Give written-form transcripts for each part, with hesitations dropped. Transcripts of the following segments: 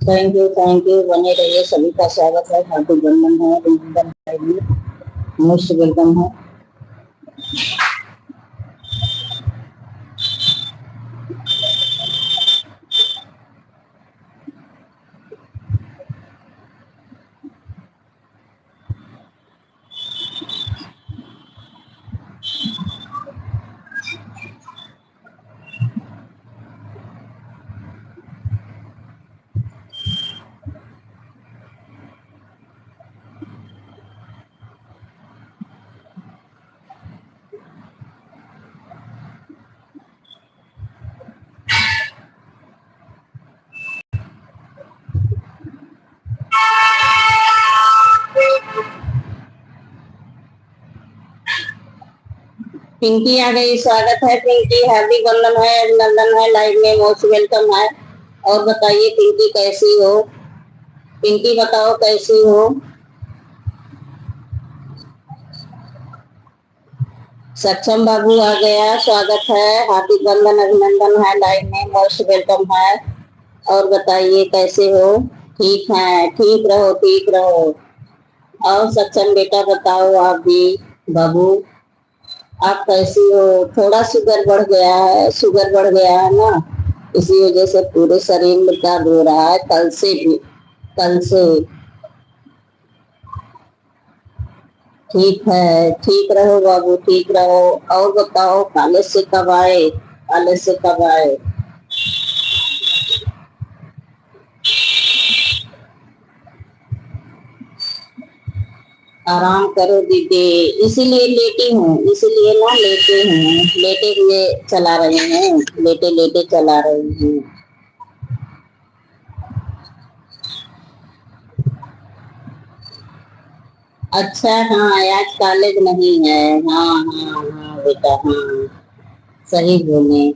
Thank you बने रहिए। सभी का स्वागत है। हार्दिक वंदन है, अभिनंदन है, मोस्ट वेलकम है। पिंकी आ गई, स्वागत है पिंकी। हार्दिक वंदन है, अभिनंदन है, लाइव में मोस्ट वेलकम है। और बताइए पिंकी कैसी हो? पिंकी बताओ कैसी हो? सक्षम बाबू आ गया, स्वागत है, हार्दिक वंदन अभिनंदन है, लाइव में मोस्ट वेलकम है। और बताइए कैसे हो? ठीक है, ठीक रहो, ठीक रहो। और सक्षम बेटा बताओ आप भी। बाबू आप कैसी हो? थोड़ा शुगर बढ़ गया है, शुगर बढ़ गया है ना, इसी वजह से पूरे शरीर में दर्द हो रहा है, कल से भी, कल से। ठीक है, ठीक रहो बाबू, ठीक रहो। और बताओ कॉलेज से कब आए? कॉलेज से कब आए? आराम करो दीदी, इसीलिए लेटी हूँ, इसीलिए ना लेटे हूँ, लेटे हुए चला रही हूँ, लेटे लेटे चला रही हूँ। अच्छा हाँ, आज कॉलेज नहीं है। हाँ हाँ हाँ बेटा, हाँ सही बोले।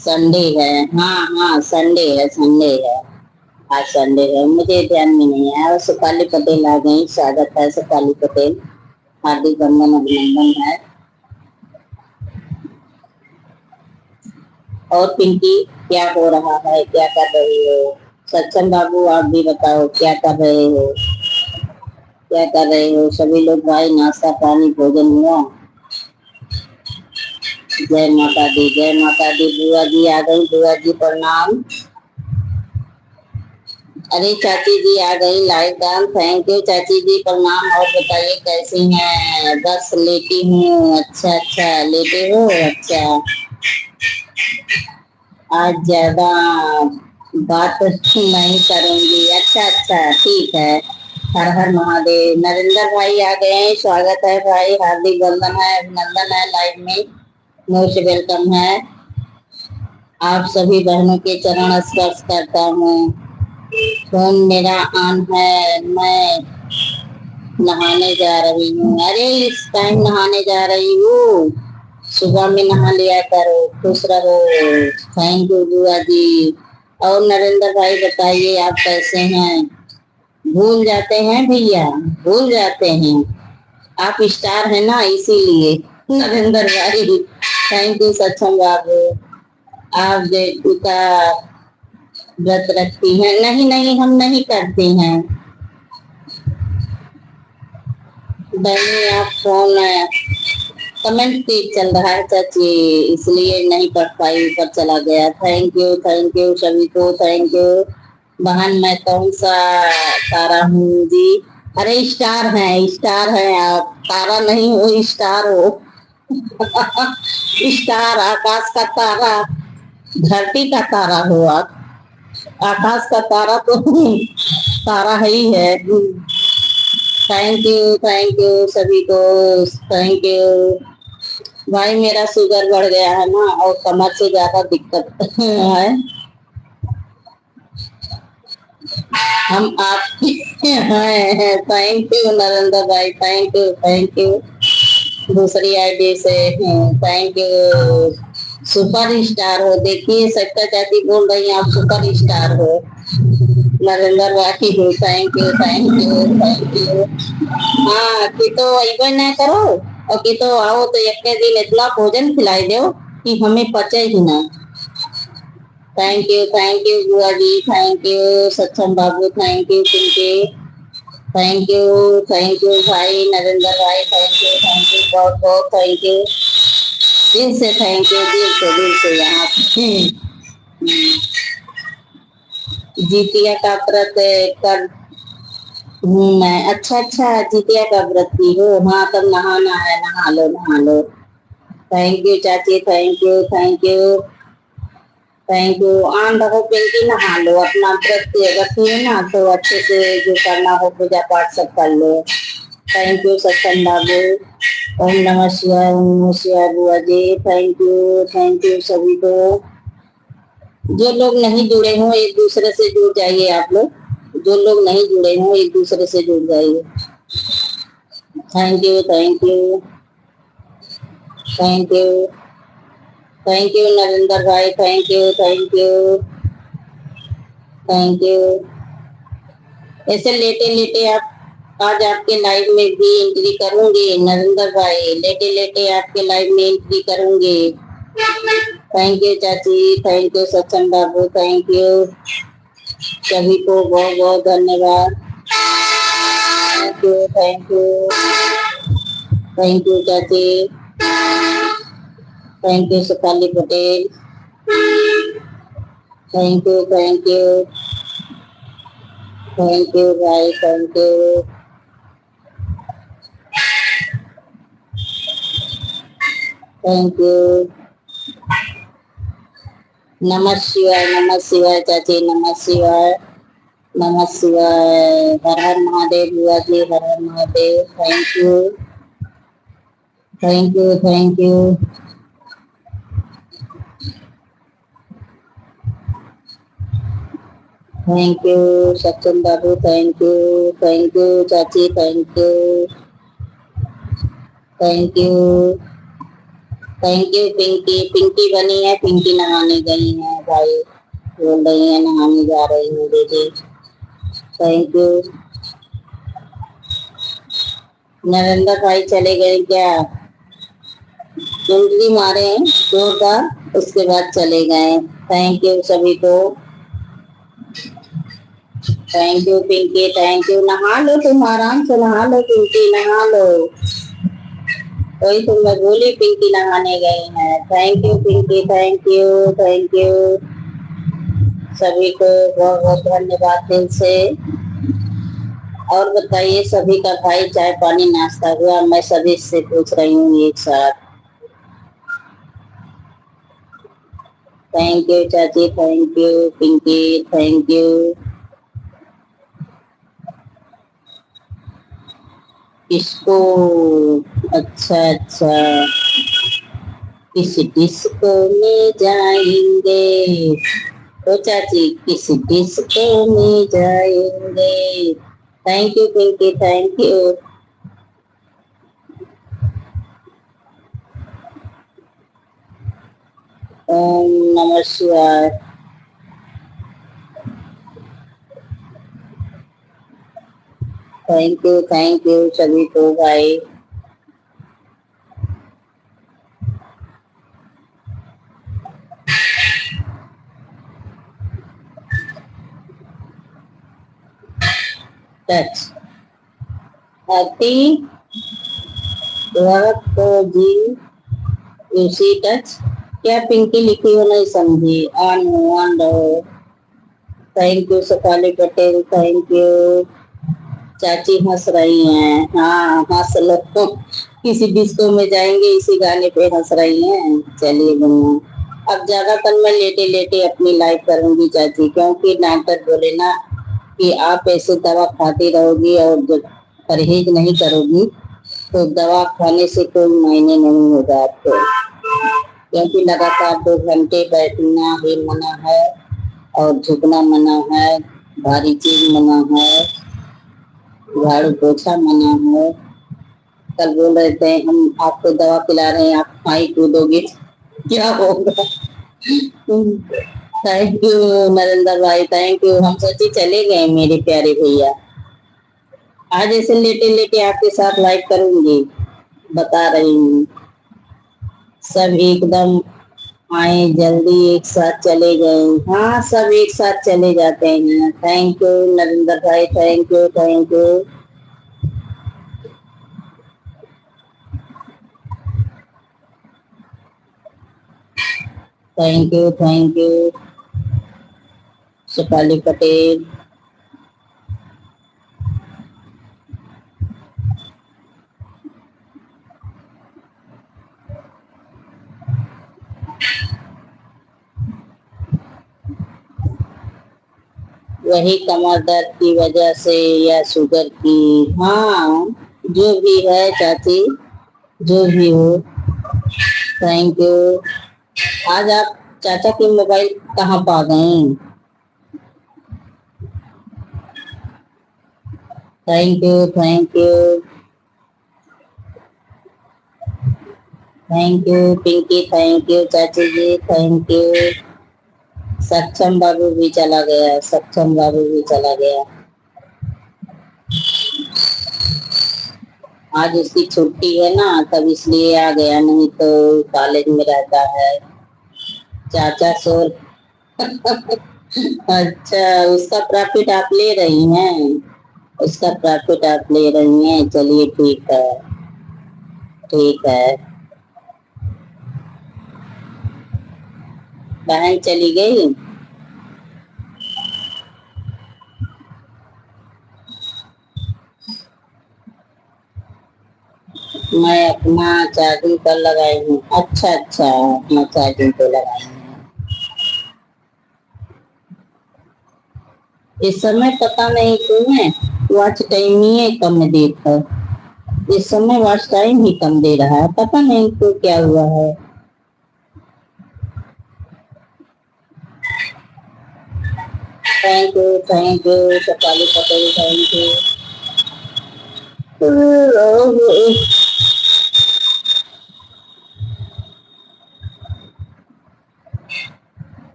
संडे है, हाँ हाँ संडे है, संडे है। आज संडे है, मुझे ध्यान में नहीं आया। सुपाली पटेल आ गई, स्वागत है सुपाली पटेल, हार्दिक वंदन अभिनंदन है। और पिंकी क्या हो रहा है, क्या कर रही हो? सक्षम बाबू आप भी बताओ क्या कर रहे हो, क्या कर रहे हो? सभी लोग भाई नाश्ता पानी भोजन हुआ? जय माता दी, जय माता दी। बुआ जी आ गई, बुआ जी प्रणाम। अरे चाची जी आ गई, लाइव डाल, थैंक यू चाची जी प्रणाम। और बताइए कैसी हैं? बस लेटी हूँ। अच्छा अच्छा लेटे हो, अच्छा। आज ज्यादा बात नहीं करूंगी, अच्छा अच्छा ठीक है। हर हर महादेव। नरेंद्र भाई आ गए हैं, स्वागत है भाई, हार्दिक वंदन है, अभिनंदन है, लाइव में मोस्ट वेलकम है। आप सभी बहनों के चरण स्पर्श करता हूँ। फोन मेरा ऑन है, मैं नहाने जा रही हूँ। अरे इस टाइम नहाने जा रही हूँ? सुबह में नहा लिया करो, खुश रहो। थैंक यू बुआ जी। और नरेंद्र भाई बताइए आप कैसे हैं? भूल जाते हैं भैया, भूल जाते हैं। आप स्टार है ना, इसीलिए। नरेंद्र भाई थैंक यू। सक्षम बाबू आप जेठू का व्रत रखती हैं? नहीं नहीं हम नहीं करते हैं बहनी। आप फोन कमेंट तेज चल रहा है चाची, इसलिए नहीं पढ़ पाई, ऊपर चला गया। थैंक यू सभी को, थैंक यू। बहन मैं कौन सा तारा हूँ जी? अरे स्टार है, स्टार है आप, तारा नहीं हो, स्टार हो। स्टार आकाश का तारा, धरती का तारा हो आप। आकाश का तारा तो तारा ही है। थैंक यू सभी को, थैंक यू। भाई मेरा शुगर बढ़ गया है ना, और कमर से ज्यादा दिक्कत है। हम आपके हैं। थैंक यू नरेंद्र भाई, थैंक यू, थैंक यू। दूसरी आईडी से थैंक यू। सुपर स्टार हो, देखिए सत्ता चाची बोल रही हैं आप सुपर स्टार हो। नरेंद्र भाई thank you, thank you, thank you. हाँ कि तो अइबे ना करो, और कि तो आओ तो एक दिन इतना भोजन खिलाई दो कि हमें पचे ही ना। थैंक यू बुआ जी, थैंक यू सक्षम बाबू, thank you Pinky, thank you भाई नरेंद्र भाई, थैंक यू बहुत बहुत थैंक यू, दिल से थैंक यू, दिल से यहाँ जीतिया का व्रत कर मैं। अच्छा अच्छा, जीतिया का व्रत की हो, हाँ तब नहाना है, नहा लो नहा लो। थैंक यू चाची, thank you thank you thank you. आन रहो पिंकी, नहा लो, अपना व्रत रखी है ना, तो अच्छे से जो करना हो पूजा पाठ सब कर लो। थैंक यू सत्संग बाबू, ओम नमः शिवाय, ओम नमः शिवाय बुआ जी, थैंक यू सभी को। जो लोग नहीं जुड़े हों एक दूसरे से जुड़ जाइए आप लोग, जो लोग नहीं जुड़े हों एक दूसरे से जुड़ जाइए। Thank you thank you thank you thank you Narendra भाई, thank you thank you thank you. ऐसे लेटे लेटे आप आज आपके लाइव में भी एंट्री करूंगी नरेंद्र भाई, लेटे लेटे आपके लाइव में एंट्री करूंगी। थैंक यू चाची, थैंक यू सचिन बाबू, थैंक यू सभी को बहुत बहुत धन्यवाद। थैंक यू चाची, thank you Sukhali Patel, thank you thank you thank you भाई, थैंक यू थैंक यू। नमः शिवाय चाची, नमः शिवाय, नमः शिवाय, हर हर महादेव बुआ जी, हर हर Mahadev. Thank you thank you thank you thank you Sachin बाबू, थैंक यू चाची, thank you thank you thank you Pinky, Pinky बनी है, पिंकी नहाने गई है भाई, बोल रही है नहाने जा रही हूँ दीदी। Thank you. नरेंद्र भाई चले गए क्या? कुंडली मारे हैं जोरदार, उसके बाद चले गए। थैंक यू सभी को, thank you Pinky, thank you. नहा लो तुम आराम से, नहा लो पिंकी, नहा लो, वही तो मैं बोली पिंकी नहाने गई है। Thank you Pinky, thank you सभी को बहुत बहुत धन्यवाद दिल से। और बताइए सभी का भाई चाय पानी नाश्ता हुआ? मैं सभी से पूछ रही हूँ एक साथ। थैंक यू चाची, thank you Pinky, thank you. किसको? अच्छा अच्छा, किस डिस्को में जाएंगे तो चाची, किस डिस्को में जाएंगे। Thank you Pinky, thank you. ओम नमः शिवाय। थैंक यू सभी को भाई। टच हैप्पी जी, यूसी टच। क्या पिंकी लिखी हो नहीं समझी? ऑन रहो। Thank you Sukhali Patel, thank you. चाची हंस रही हैं, हाँ हंस लो, किसी डिस्को में जाएंगे इसी गाने पे हंस रही हैं। चलिए गुन्ना, अब ज्यादातर मैं लेटे लेटे अपनी लाइफ करूंगी चाची, क्योंकि डॉक्टर बोले ना कि आप ऐसे दवा खाती रहोगी और जब परहेज नहीं करोगी तो दवा खाने से कोई मायने नहीं होगा आपको, क्योंकि लगातार 2 घंटे बैठना ही मना है और झुकना मना है, भारी चीज मना है, झाड़ू पोछा मना है। कल बोल रहे थे हम आपको दवा पिला रहे हैं, आप खाई कूदोगे क्या होगा। थैंक यू नरेंद्र भाई, थैंक यू। हम सोचे चले गए मेरे प्यारे भैया। आज ऐसे लेटे लेटे आपके साथ लाइव करूंगी, बता रही हूँ। सब एकदम आए जल्दी एक साथ चले गए। हाँ, सब एक साथ चले जाते हैं। थैंक यू नरेंद्र भाई, thank you thank you. Thank you thank you Shefali Patel. वही कमर दर्द की वजह से या शुगर की। हाँ, जो भी है चाची, जो भी हो। Thank you. आज आप चाचा की मोबाइल कहाँ पा गए? Thank you thank you thank you Pinky, thank you चाची जी, थैंक यू। सक्षम बाबू भी चला गया, सक्षम बाबू भी चला गया। आज उसकी छुट्टी है ना, तब इसलिए आ गया, नहीं तो कॉलेज में रहता है। चाचा सोर। अच्छा, उसका प्रॉफिट आप ले रही हैं? उसका प्रॉफिट आप ले रही हैं, चलिए ठीक है, ठीक है। बहन चली गई। मैं अपना चार्जिंग पर लगाई हूँ। अच्छा अच्छा, अपना चार्जिंग पे लगाई हूँ। इस समय पता नहीं क्यों है, वॉच टाइम ही है कम देखा। इस समय वॉच टाइम ही कम दे रहा है, पता नहीं क्यों, क्या हुआ है। Thank you Shefali Patel, thank you.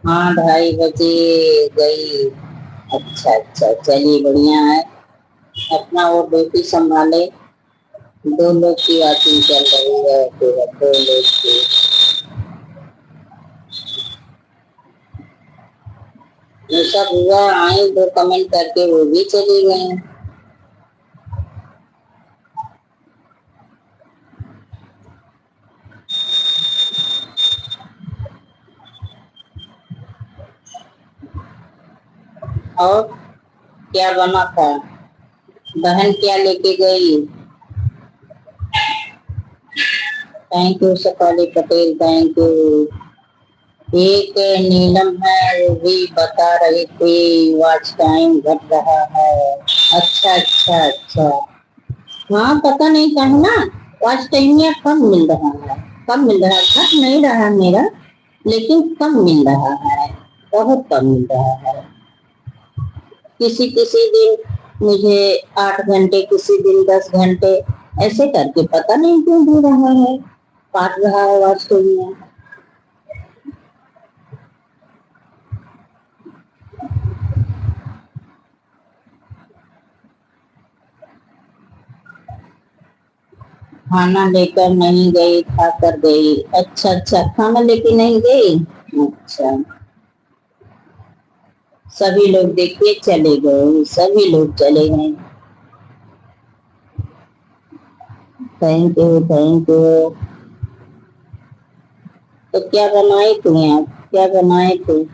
हाँ, 2:30 बजे गई। अच्छा अच्छा, चलिए बढ़िया है। अपना वो बेटी संभाले। दो लोग की बातें चल रही है, फिर दो लोग की। ऐसा हुआ, आए दो कमेंट करके वो भी चली गई। और क्या बना था? बहन क्या लेके गई? Thank you Shefali Patel, thank you. एक नीलम है, वो भी बता रही थी वॉच टाइम घट रहा है। अच्छा अच्छा अच्छा। हाँ, पता नहीं कहा ना, वॉच टाइम या कम मिल रहा है। कम मिल रहा है, घट नहीं रहा मेरा, लेकिन कम मिल रहा है, बहुत कम मिल रहा है। किसी किसी दिन मुझे 8 घंटे, किसी दिन 10 घंटे, ऐसे करके पता नहीं क्यों दे रहा है, काट रहा है वॉच टाइम। खाना लेकर नहीं गई, खाकर गई। अच्छा अच्छा, खाना लेके नहीं गई। अच्छा, सभी लोग देखिए चले गए, सभी लोग चले गए। Thank you thank you. तो क्या बनाई थी आप, क्या बनाए थे?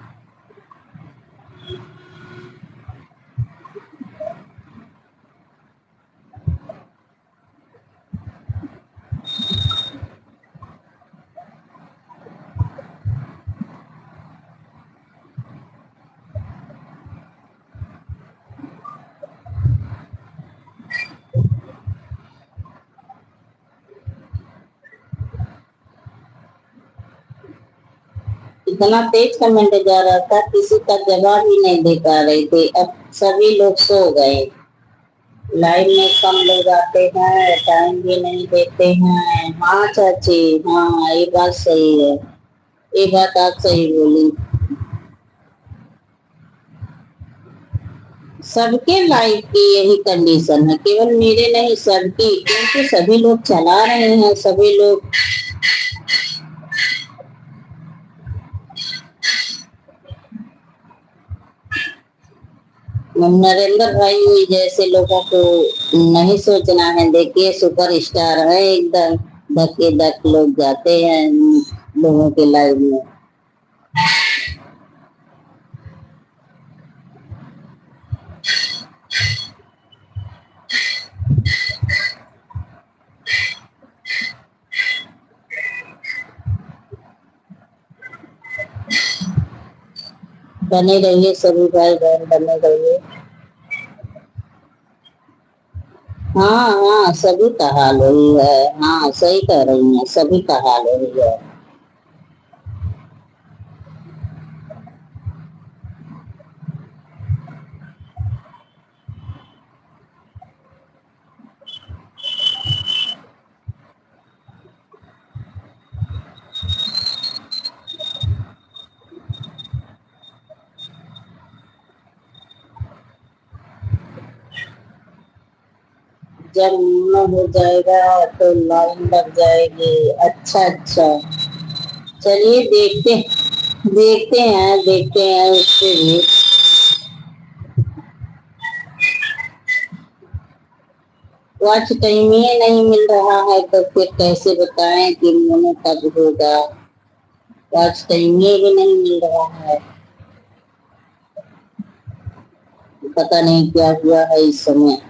इतना तेज कमेंट जा रहा था, किसी का जवाब ही नहीं दे पा रहे थे। अब सभी लोग सो गए। लाइव में कम लोग आते हैं, टाइम भी नहीं देते हैं। हाँ चाची, हाँ ये बात सही है, ये बात आप सही बोली। सबके लाइफ की यही कंडीशन है, केवल मेरे नहीं सबकी, क्योंकि सभी लोग चला रहे हैं, सभी लोग। नरेंद्र भाई जैसे लोगों को नहीं सोचना है। देखिए सुपर स्टार है एकदम, धक्के धक लोग जाते हैं लोगों के लाइफ में। बने रहिए सभी भाई बहन, बने रहिए। हाँ हाँ, सभी का हाल वही है। हाँ सही कह रही हैं, सभी का हाल वही है। जब न हो जाएगा तो लाइन लग जाएगी। अच्छा अच्छा, चलिए देखते हैं उससे भी। वॉच टाइम ही नहीं मिल रहा है तो फिर कैसे बताएं कि मोनो कब होगा। वॉच टाइम ही भी नहीं मिल रहा है। पता नहीं क्या हुआ है इस समय।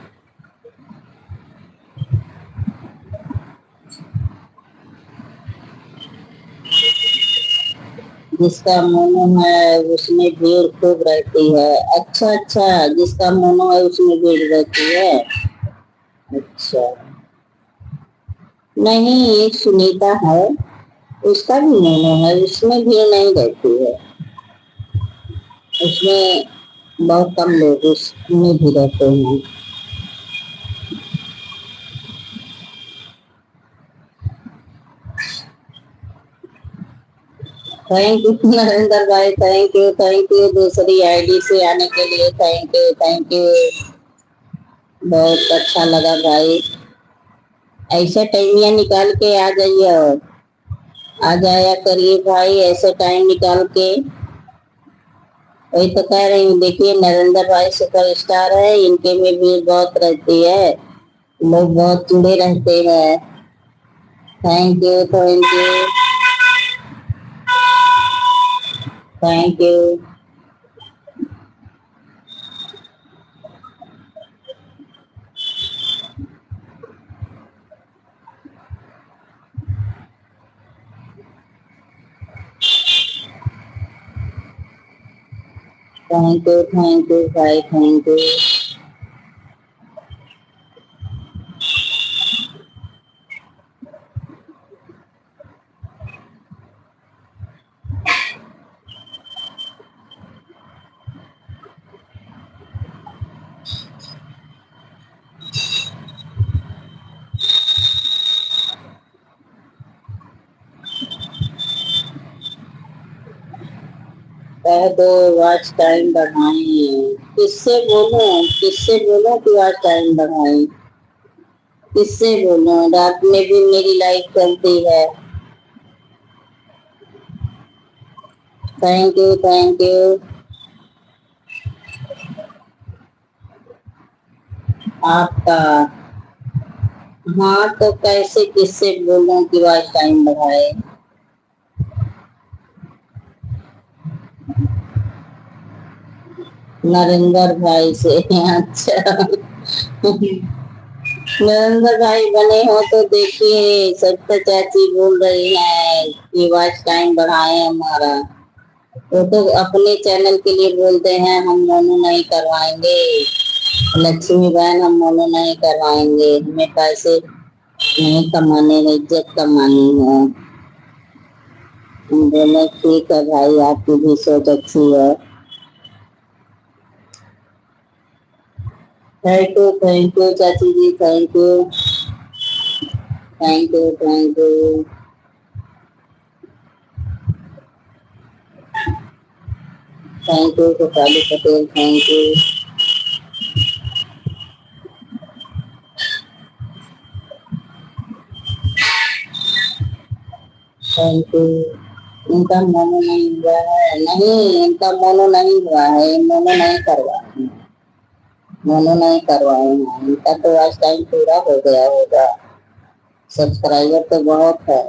जिसका मोनो है उसमें भीड़ खूब रहती है। अच्छा अच्छा, जिसका मोनो है उसमें भीड़ रहती है। अच्छा, नहीं एक सुनीता है, उसका भी मोनो है, उसमें भीड़ नहीं रहती है। उसमें बहुत कम लोग उसमें भी रहते हैं। थैंक यू नरेंद्र भाई, थैंक यू दूसरी आईडी से आने के लिए। थैंक यू, बहुत अच्छा लगा भाई। ऐसे टाइमिया निकाल के आ जाइए और आ जाया करिए भाई, ऐसे टाइम निकाल के। वही तो कह रही हूँ, देखिए नरेंद्र भाई सुपर स्टार है, इनके में भीड़ बहुत रहती है, लोग बहुत जुड़े रहते हैं। Thank you thank you thank you thank you भाई, थैंक यू। कह दो वॉच टाइम बढ़ाएं। किससे बोलूं कि वॉच टाइम बढ़ाएं? किससे बोलूं? रात में भी मेरी लाइट चलती है। Thank you thank you. आपका, हाँ तो कैसे किससे बोलूं कि वॉच टाइम बढ़ाए? नरेंद्र भाई से। अच्छा, नरेंद्र भाई बने हो तो देखिए, सत्ता चाची बोल रही है कि वॉच टाइम बढ़ाए हमारा। वो तो अपने चैनल के लिए बोलते हैं, हम मोनू नहीं करवाएंगे। लक्ष्मी बहन हम मोनू नहीं करवाएंगे, हमें पैसे नहीं कमाने, इज्जत कमानी है। हम बोले ठीक है भाई, आपकी भी सोच अच्छी है। थैंक यू चाची जी, thank you thank you, Rupali Patel, thank you. Thank you. इनका मोनो नहीं हुआ है, नहीं इनका मोनो नहीं हुआ है, मोनो नहीं करवाए, मोनो नहीं करवाए हैं इनका, तो आज टाइम पूरा हो गया होगा। सब्सक्राइबर तो बहुत है।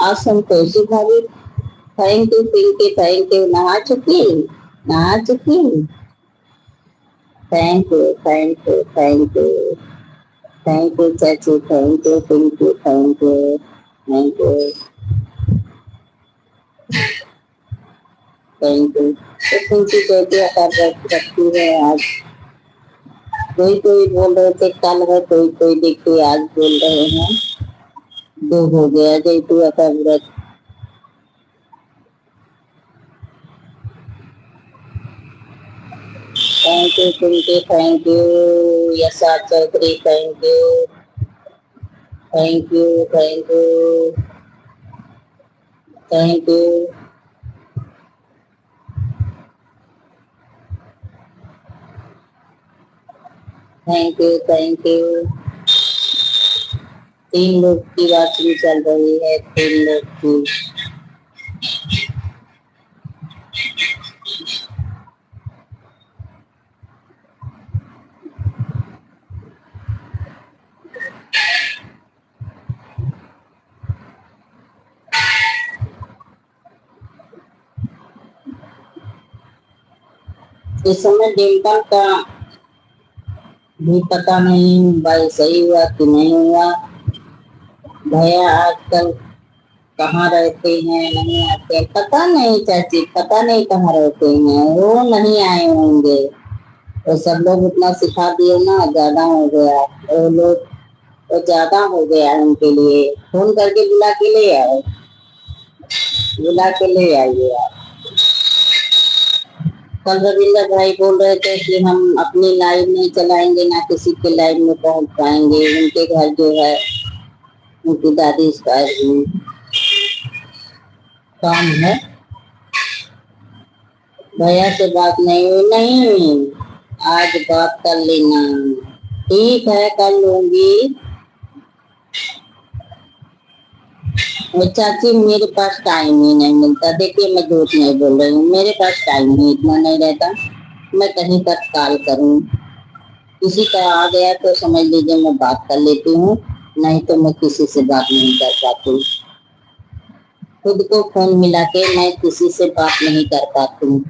आज संतोषी भाभी, thank you Pinky, thank you. नहा चुकी, नहा चुकी। Thank you, thank you, thank you, thank you चाची, thank you Pinky, thank you, thank you, thank you. तो पिंकी कहती है रखती है आज। कोई कोई बोल रहे थे कल है, कोई कोई देखिए आज बोल रहे हैं दो हो गया जयतु का व्रत। Thank you Pinky, thank you Yasha Chaudhary, thank you, thank you, thank you, thank you. Thank you, thank you. 3 लोग की बात भी चल रही है, 3 लोग की। इस समय डिम्पल का भी पता नहीं भाई सही हुआ कि नहीं हुआ। भैया आजकल कहाँ रहते हैं, नहीं आते, पता नहीं चाची, पता नहीं कहाँ रहते हैं, वो नहीं आए होंगे। तो सब लोग उतना सिखा दिए ना, ज्यादा हो गया वो लोग, तो ज्यादा हो गया उनके लिए। फोन करके बुला के ले आए, बुला के ले आइए आप। कल रविंद्र भाई बोल रहे थे कि हम अपनी लाइव नहीं चलाएंगे, ना किसी के लाइव में पहुंच पाएंगे। उनके घर जो है उनकी दादी एक्सपायर काम है। भैया से बात नहीं हुई, नहीं आज बात कर लेना। ठीक है कर लूंगी। और चाची मेरे पास टाइम ही नहीं मिलता, देखिए मैं झूठ नहीं बोल रही हूँ, मेरे पास टाइम ही इतना नहीं रहता। मैं कहीं तक कॉल करूँ, किसी का आ गया तो समझ लीजिए मैं बात कर लेती हूँ, नहीं तो मैं किसी से बात नहीं कर पाती। खुद को फोन मिला के मैं किसी से बात नहीं कर पाती हूँ।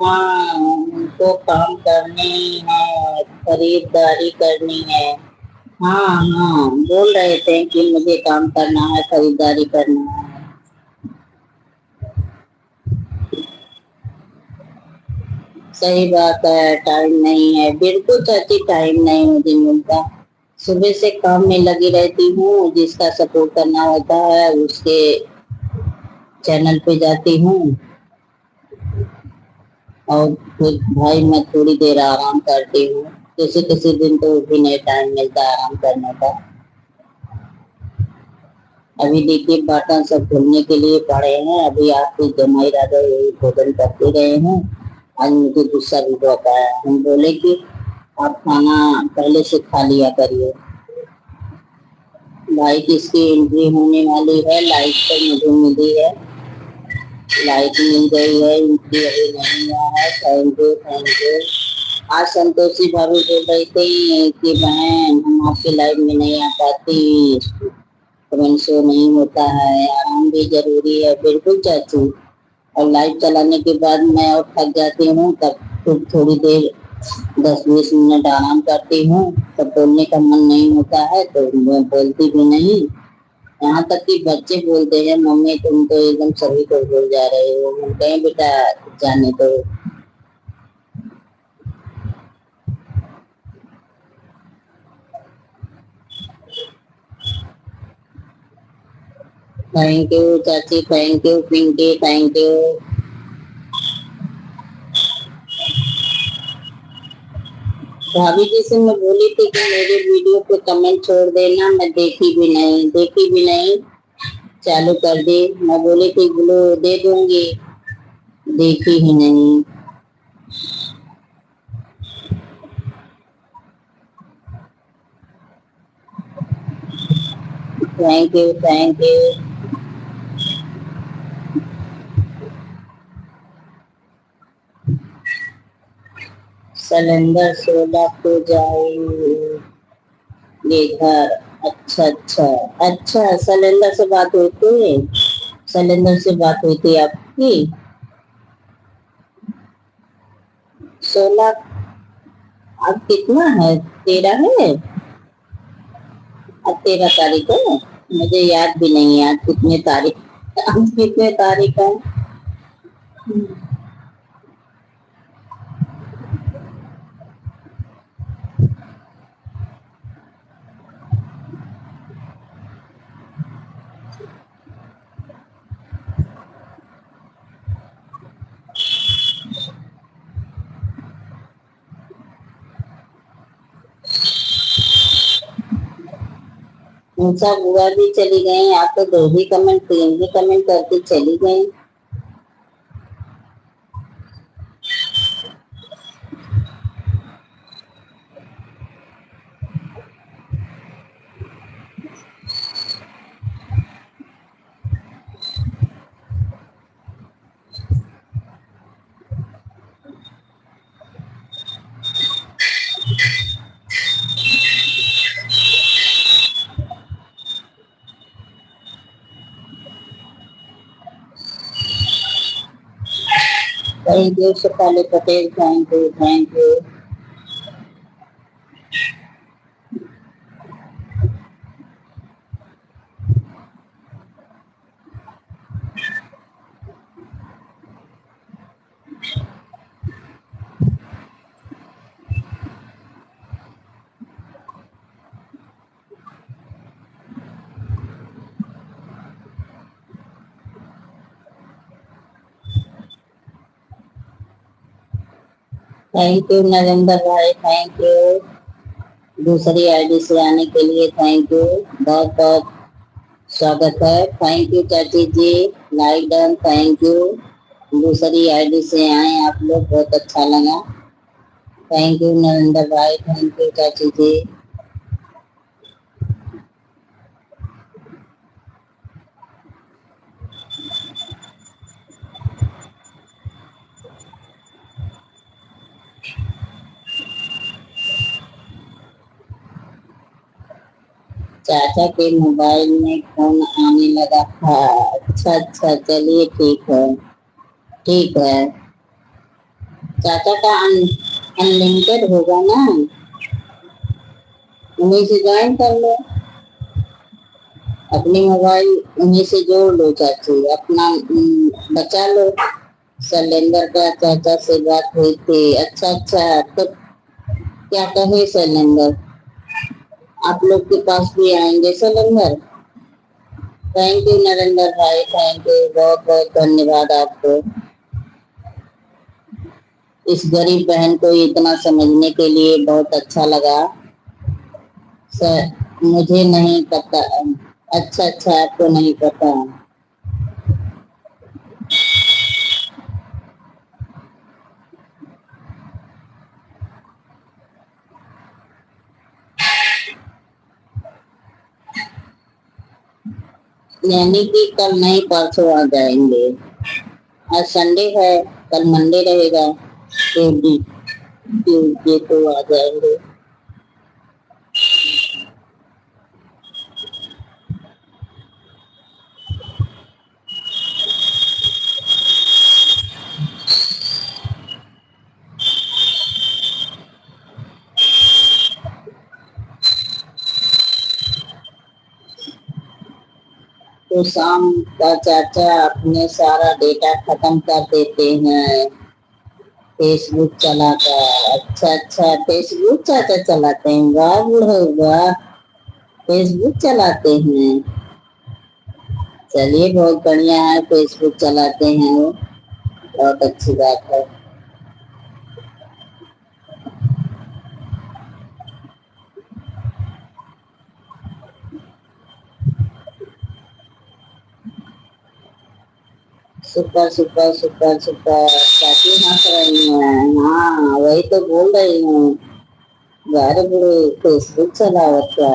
हाँ उनको काम करनी है, खरीदारी करनी है। हाँ हाँ बोल रहे थे कि मुझे काम करना है, खरीदारी करना है। सही बात है, टाइम नहीं है, बिल्कुल चाची टाइम नहीं मुझे मिलता। सुबह से काम में लगी रहती हूँ, जिसका सपोर्ट करना होता है उसके चैनल पे जाती हूँ, और फिर भाई मैं थोड़ी देर आराम करती हूँ। किसी किसी दिन तो भी नहीं टाइम मिलता आराम करने का। अभी देखिए बर्तन सब धुलने के लिए पड़े हैं, अभी आपकी जमाई राजा यही भोजन करते रहे हैं। आज मुझे गुस्सा भी बहुत आया, हम बोले कि आप खाना पहले से खा लिया करिए। भाई किसकी एंट्री होने वाली है, लाइट तो मुझे मिली है, लाइट मिल गई है, एंट्री अभी नहीं हुआ है। Thank you, thank you. आज संतोषी भाभी बोल रही थी कि बहन हम आपके लाइव में नहीं आ पाती, कमेंट शो नहीं होता है, आराम भी जरूरी है। बिल्कुल चाचू, और लाइव चलाने के बाद मैं और थक जाती हूँ, तब फिर थोड़ी देर 10-20 मिनट आराम करती हूँ, तब बोलने का मन नहीं होता है तो मैं बोलती भी नहीं। यहाँ तक कि बच्चे बोलते हैं मम्मी तुम तो एकदम सभी को भूल जा रहे हो। हम कहें बेटा जाने दो। थैंक यू चाची, thank you Pinky, thank you. भाभी जी से मैं बोली थी कि मेरे वीडियो पे कमेंट छोड़ देना, मैं देखी भी नहीं। चालू कर दी, मैं बोली थी ग्लो दे दूंगी, देखी ही नहीं। Thank you, thank you. Cylinder 16 को जाएंगे घर। अच्छा अच्छा। अच्छा सिलेंडर से बात हुई थी, सिलेंडर से बात हुई थी आपकी। 16। अब कितना है, 13 है। अब 13 तारीख है। मुझे याद भी नहीं है आज कितने तारीख, आज कितने तारीख है। उनसा बुआ भी चली गई, आप तो 2 ही कमेंट 3 ही कमेंट करके चली गई। Thank you Shefali Patel, thank you, thank you. Thank you Narendra भाई, थैंक यू। दूसरी आईडी से आने के लिए थैंक यू, बहुत बहुत स्वागत है। थैंक यू चाची जी, लाइक डन, थैंक यू। दूसरी आईडी से आए आप लोग, बहुत अच्छा लगा। थैंक यू नरेंद्र भाई, थैंक यू चाची जी। चाचा के मोबाइल में फोन आने लगा था। अच्छा अच्छा, चलिए ठीक है, ठीक है। चाचा का अनलिमिटेड होगा ना, उन्हीं से ज्वाइन कर लो। अपनी मोबाइल उन्हीं से जोड़ लो चाची, अपना बचा लो। सिलेंडर का चाचा से बात हुई थी। अच्छा अच्छा, तो क्या कहे सिलेंडर, आप लोग के पास भी आएंगे सिलेंडर। थैंक यू नरेंद्र भाई, थैंक यू, बहुत बहुत धन्यवाद आपको। इस गरीब बहन को इतना समझने के लिए बहुत अच्छा लगा। सर मुझे नहीं पता। अच्छा अच्छा, आपको नहीं पता। यानी कि कल नहीं परसों आ जाएंगे। आज संडे है, कल मंडे रहेगा, ट्यूसडे को आ जाएंगे। तो शाम का चाचा अपने सारा डेटा खत्म कर देते हैं फेसबुक चलाकर। अच्छा अच्छा, फेसबुक चाचा चलाते हैं, वाह बूढ़े वाह, फेसबुक चलाते हैं। चलिए बहुत बढ़िया है, फेसबुक चलाते हैं वो, बहुत अच्छी बात है। सुपर सुपर सुपर सुपर, चाची हंस रही हैं, हाँ वही तो बोल रही हूँ, बारे बुरे फेसबुक चलावत का।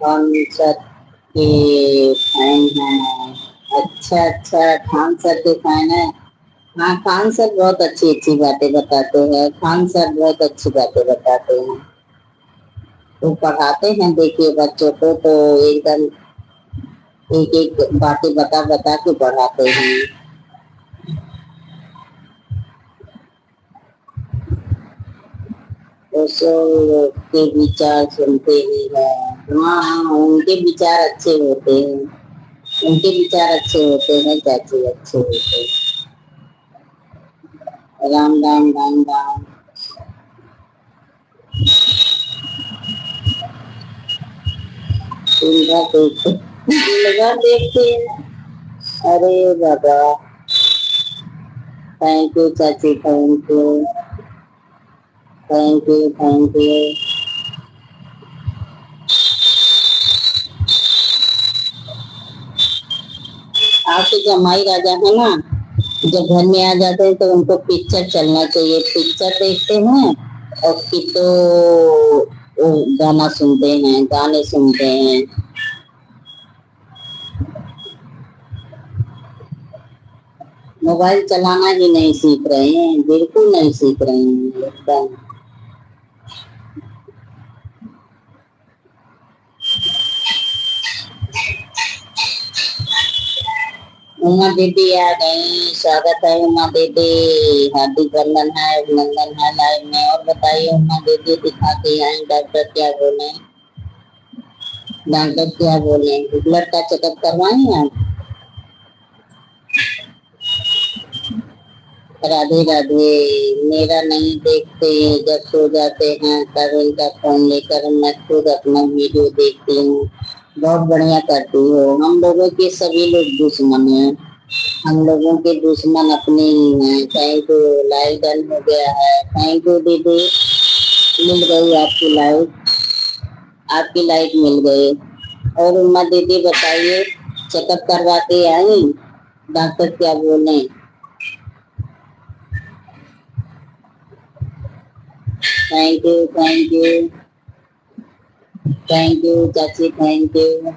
हम सर के फैन हैं। अच्छा अच्छा, खान सर के फैन है। हाँ, खान सर बहुत अच्छी अच्छी बातें बताते हैं, खान सर बहुत अच्छी बातें बताते हैं। वो पढ़ाते हैं, देखिए बच्चों को तो एकदम एक एक बातें बता बता के पढ़ाते हैं। ओशो के विचार सुनते ही हैं। हाँ हाँ, उनके विचार अच्छे होते हैं, उनके विचार अच्छे होते हैं चाची, अच्छे होते हैं। राम राम राम राम। सिंगा देखते, सिंगा देखते हैं। अरे बाबा, थैंक यू चाची, thank you, thank you thank you. आपके जमाई राजा है ना, जब घर में आ जाते हैं तो उनको पिक्चर चलना चाहिए, पिक्चर देखते हैं और फिर तो वो गाना सुनते हैं, गाने सुनते हैं। मोबाइल चलाना ही नहीं सीख रहे हैं, बिल्कुल नहीं सीख रहे हैं एकदम। उमा दीदी आ गई, स्वागत है उमा दीदी, हार्दिक वंदन है, अभिनंदन है लाइव में। और बताइए उमा दीदी, दिखा के आए, डॉक्टर क्या बोले, डॉक्टर क्या बोले, ब्लड का चेकअप करवाएं आप। राधे राधे। मेरा नहीं देखते, जब सो जाते हैं तब इनका फोन लेकर मैं खुद अपना वीडियो देखती हूँ। बहुत बढ़िया करती हो, हम लोगों के सभी लोग दुश्मन हैं, हम लोगों के दुश्मन अपने ही हैं। थैंक यू, लाइट डन हो गया है, थैंक यू दीदी, मिल गई आपकी लाइट, आपकी लाइट मिल गई। और उमा दीदी बताइए, चेकअप करवा के आई, डॉक्टर क्या बोले। Thank you thank you, thank you चाची, थैंक यू।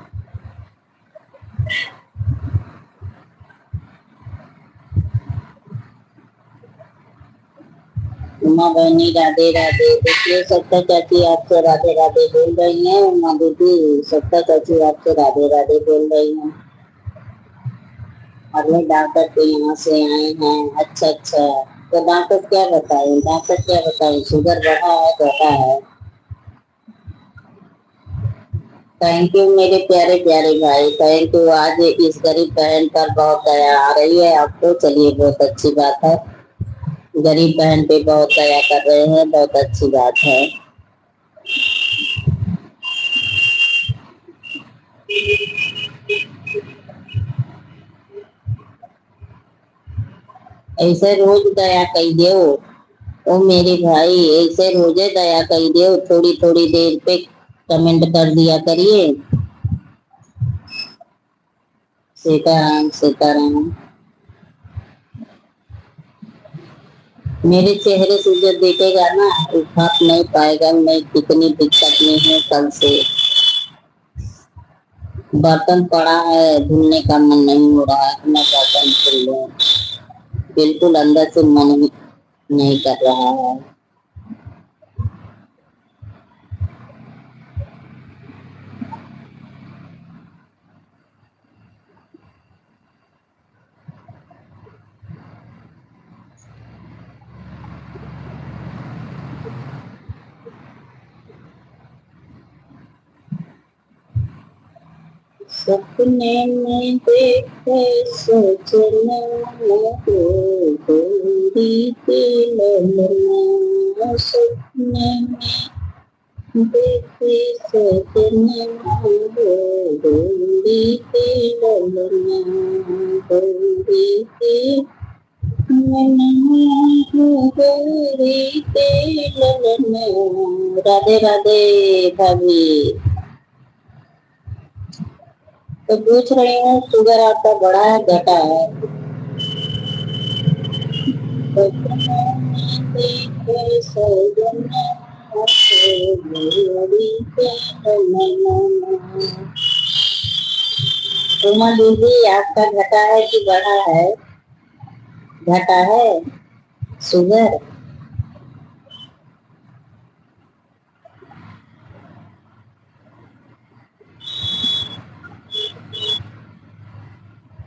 उमा बहनी राधे राधे। देखिए सत्ता चाची आपसे राधे राधे बोल रही हैं, उमा दीदी सत्ता चाची आपसे राधे राधे बोल रही हैं। अगले डॉक्टर के यहाँ से आए हैं। अच्छा अच्छा, तो डॉक्टर क्या बताए, डॉक्टर क्या बताए, शुगर बढ़ा है घटा है। थैंक यू मेरे प्यारे प्यारे भाई, थैंक यू। आज इस गरीब बहन पर बहुत दया आ रही है आपको, चलिए बहुत अच्छी बात है, गरीब बहन पे बहुत दया कर रहे हैं, बहुत अच्छी बात है। ऐसे रोज दया कही दे ओ मेरे भाई, ऐसे रोजे दया कही दे, थोड़ी थोड़ी देर पे कमेंट कर दिया करिए। सीताराम सीताराम। मेरे चेहरे से जो देखेगा ना, वो भाप नहीं पाएगा मैं कितनी दिक्कत में हूँ कल से। बर्तन पड़ा है, धुलने का मन नहीं हो रहा है कि मैं बर्तन धुल लूं, बिल्कुल अंदर से मन ही नहीं कर रहा है। सपने में देखे सजना को गोरी के ललना सपने में देखे सजना को गोरी के ललना गोरी के गोरी के ललना। राधे राधे भाभी। तो पूछ रही हूँ शुगर आपका बढ़ा है घटा है? उमा दीदी आपका घटा है कि बढ़ा है? घटा है शुगर?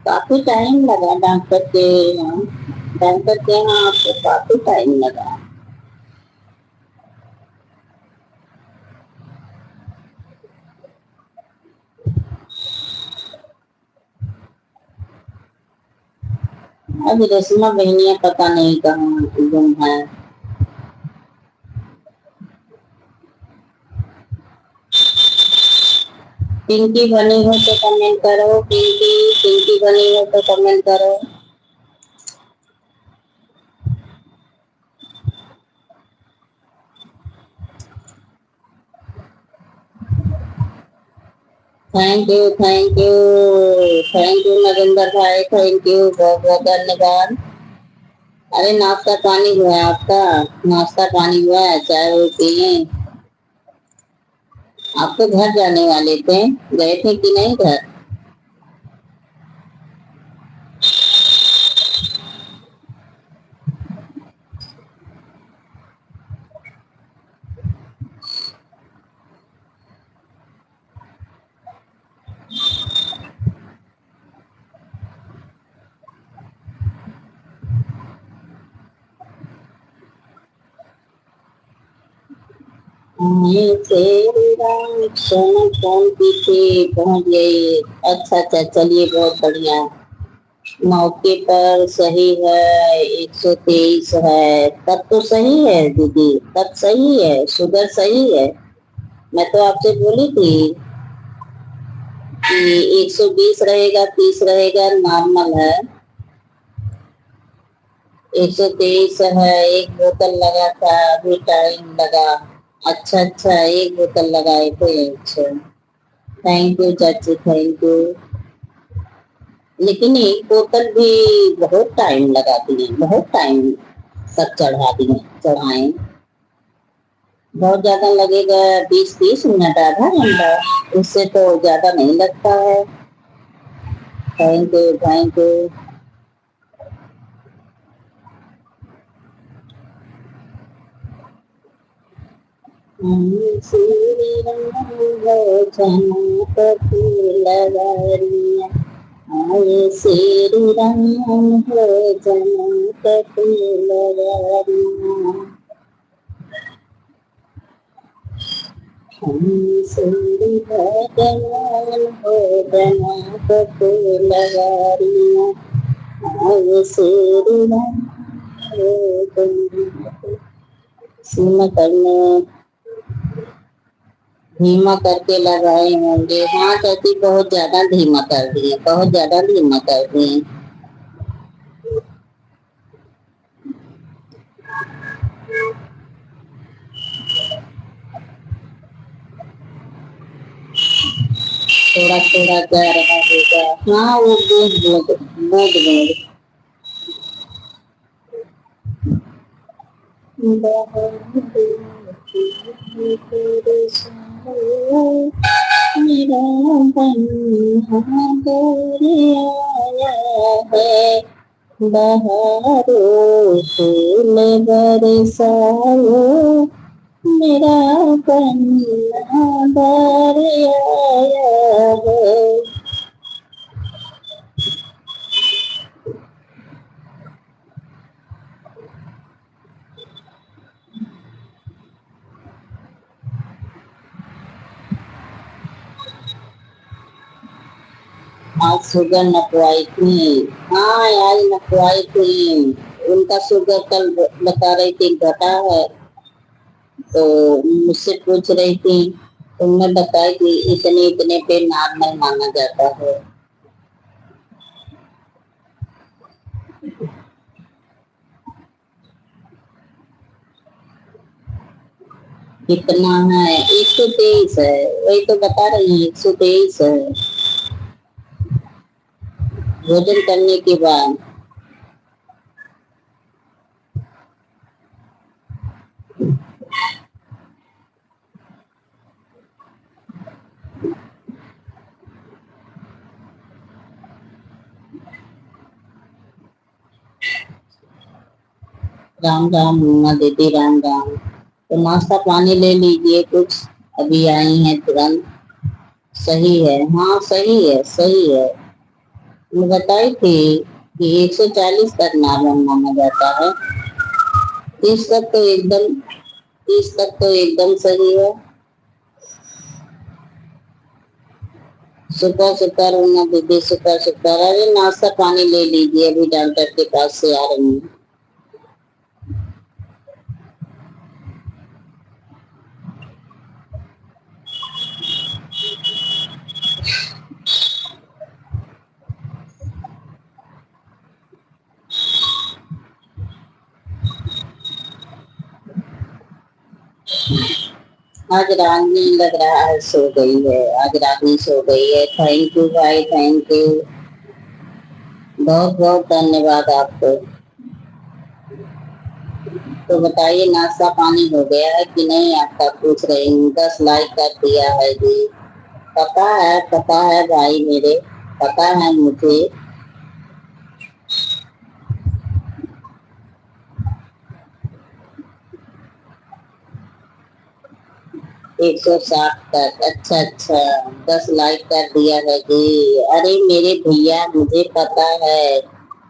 काफी टाइम लगा डॉक्टर के यहाँ। डॉक्टर के यहाँ आपको काफी टाइम लगा। अभी रस्मा बहनिया पता नहीं कहाँ गुम है। पिंकी बनी हो तो कमेंट करो। पिंकी पिंकी बनी हो तो कमेंट करो। Thank you thank you thank you Narendra भाई। थैंक यू बहुत बहुत धन्यवाद। अरे नाश्ता पानी हुआ है आपका? नाश्ता पानी हुआ है? चाय वो पिए? आप तो घर जाने वाले थे, गए थे कि नहीं घर? कौन पीछे पहुंच गई? अच्छा अच्छा चलिए बहुत बढ़िया। मौके पर सही है। 123 है तब तो सही है दीदी, तब सही है, शुगर सही है। मैं तो आपसे बोली थी कि 120 रहेगा, 30 रहेगा, नॉर्मल है। 123 है। एक बोतल लगा था, अभी टाइम लगा। अच्छा अच्छा एक बोतल लगाए थे। अच्छा थैंक यू चाची, थैंक यू। लेकिन एक बोतल भी बहुत टाइम लगा दिए, बहुत टाइम तक चढ़ा दिए, चढ़ाए। बहुत ज्यादा लगेगा, 20-30 मिनट, आधा घंटा, उससे तो ज्यादा नहीं लगता है। Thank you thank you. Shri लगारिया आए श्री राम हो जनक लगारिया। श्री भगवान हो जनक लगारिया आए श्री राम हो जनक। सीमा करने धीमा करके लगाए होंगे। हाँ चाची बहुत ज्यादा धीमा कर दिए, बहुत ज्यादा धीमा कर दिए। थोड़ा थोड़ा जा रहा होगा। हाँ वो बूंद बूंद बूंद बूंद। मेरा बन्हा गोरे आया है, बहारों फूल बरसाओ। मेरा बन्हा बार आया है। आज शुगर नपवाई थी। हाँ आज नपवाई थी। उनका शुगर कल बता रही थी घटा है, तो मुझसे पूछ रही थी, तो मैं बताई कि इतने इतने पे नॉर्मल माना जाता है। कितना है? 123 है। वही तो बता रही है, 123 है भोजन करने के बाद। राम राम मुन्ना दीदी, राम राम। तो नाश्ता पानी ले लीजिए कुछ, अभी आई हैं तुरंत। सही है, हाँ सही है, सही है। मैं बताई थी कि 140 तक नॉर्मल माना जाता है। 30 तक तो एकदम, 30 तक तो एकदम सही है। शुक्र शुक्र मुन्ना दीदी, शुक्र शुक्र। अरे नाश्ता पानी ले लीजिए, अभी डॉक्टर के पास से आ रही हूँ। आज रागनी लग रहा है सो गई है, आज रागनी सो गई है। थैंक यू भाई, थैंक यू, बहुत बहुत धन्यवाद आपको। तो बताइए नाश्ता पानी हो गया है कि नहीं, आपका पूछ रही हूँ। 10 लाइक कर दिया है जी। पता है भाई मेरे, पता है मुझे। 160 तक, अच्छा अच्छा। 10 लाइक कर दिया है जी। अरे मेरे भैया मुझे पता है,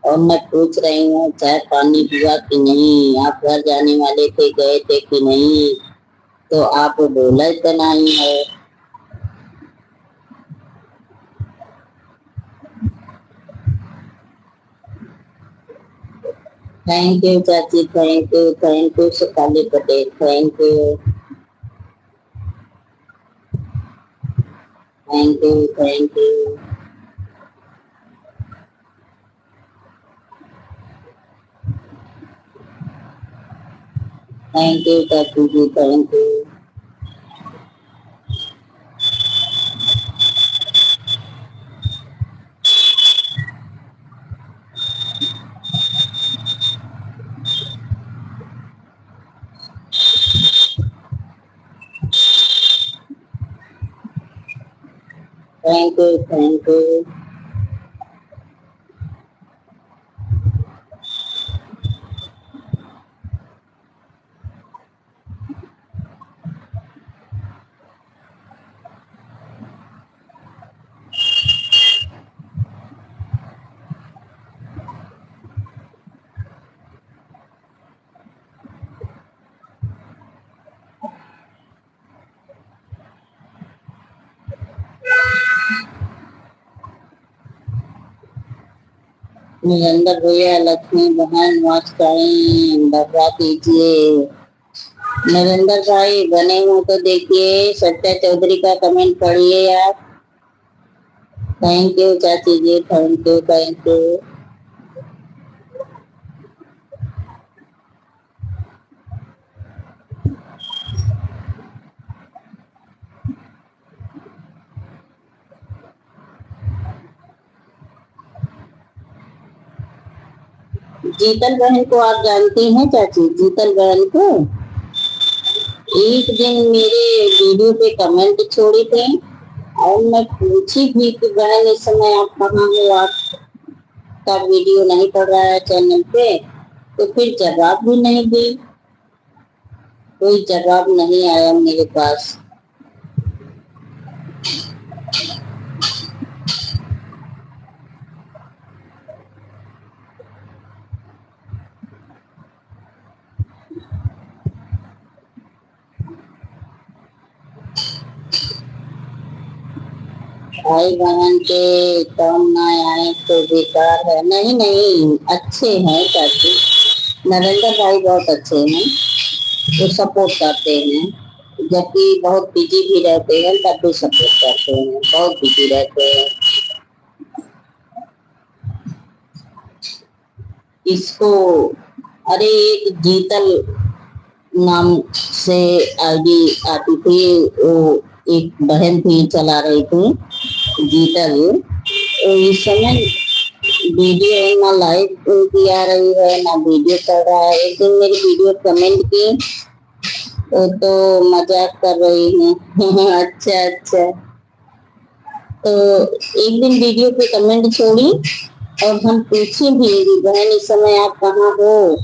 और मैं पूछ रही हूँ चाय पानी हुआ कि नहीं, आप घर जाने वाले थे, गए थे कि नहीं, तो आप बोला इतना ही है। थैंक यू चाची, thank you Sukhali Patel, thank you, thank you, thank you, thank you चाची जी, thank you, thank you, thank you. निरंतर भैया, लक्ष्मी बहन, वाच टाइम बढ़ा दीजिए। नरेंद्र भाई बने हो तो देखिए, सत्या चौधरी का कमेंट पढ़िए आप। थैंक यू चाची जी, थैंक यू, थैंक यू। जीतल बहन को आप जानती हैं चाची, जीतल बहन को? एक दिन मेरे वीडियो पे कमेंट छोड़ी थे, और मैं पूछी भी कि बहन इस समय आप कहाँ हो, आपका वीडियो नहीं पड़ रहा है चैनल पे, तो फिर जवाब भी नहीं दी, कोई जवाब नहीं आया मेरे पास। भाई बहन के काम ना आए तो बेकार है। नहीं नहीं, अच्छे हैं चाची। नरेंद्र भाई बहुत अच्छे हैं, वो सपोर्ट करते हैं। जबकि बहुत बिजी भी रहते हैं तब भी सपोर्ट करते हैं, बहुत बिजी रहते हैं। इसको, अरे एक जीतल नाम से आईडी आती थी, वो एक बहन थी चला रही थी, जीतल। तो इस समय वीडियो ना लाइव उनकी आ रही है ना वीडियो चल रहा है। एक दिन मेरी वीडियो कमेंट की तो मजाक कर रही है। अच्छा अच्छा। तो एक दिन वीडियो पे कमेंट छोड़ी और हम पूछे भी कि बहन इस समय आप कहाँ हो,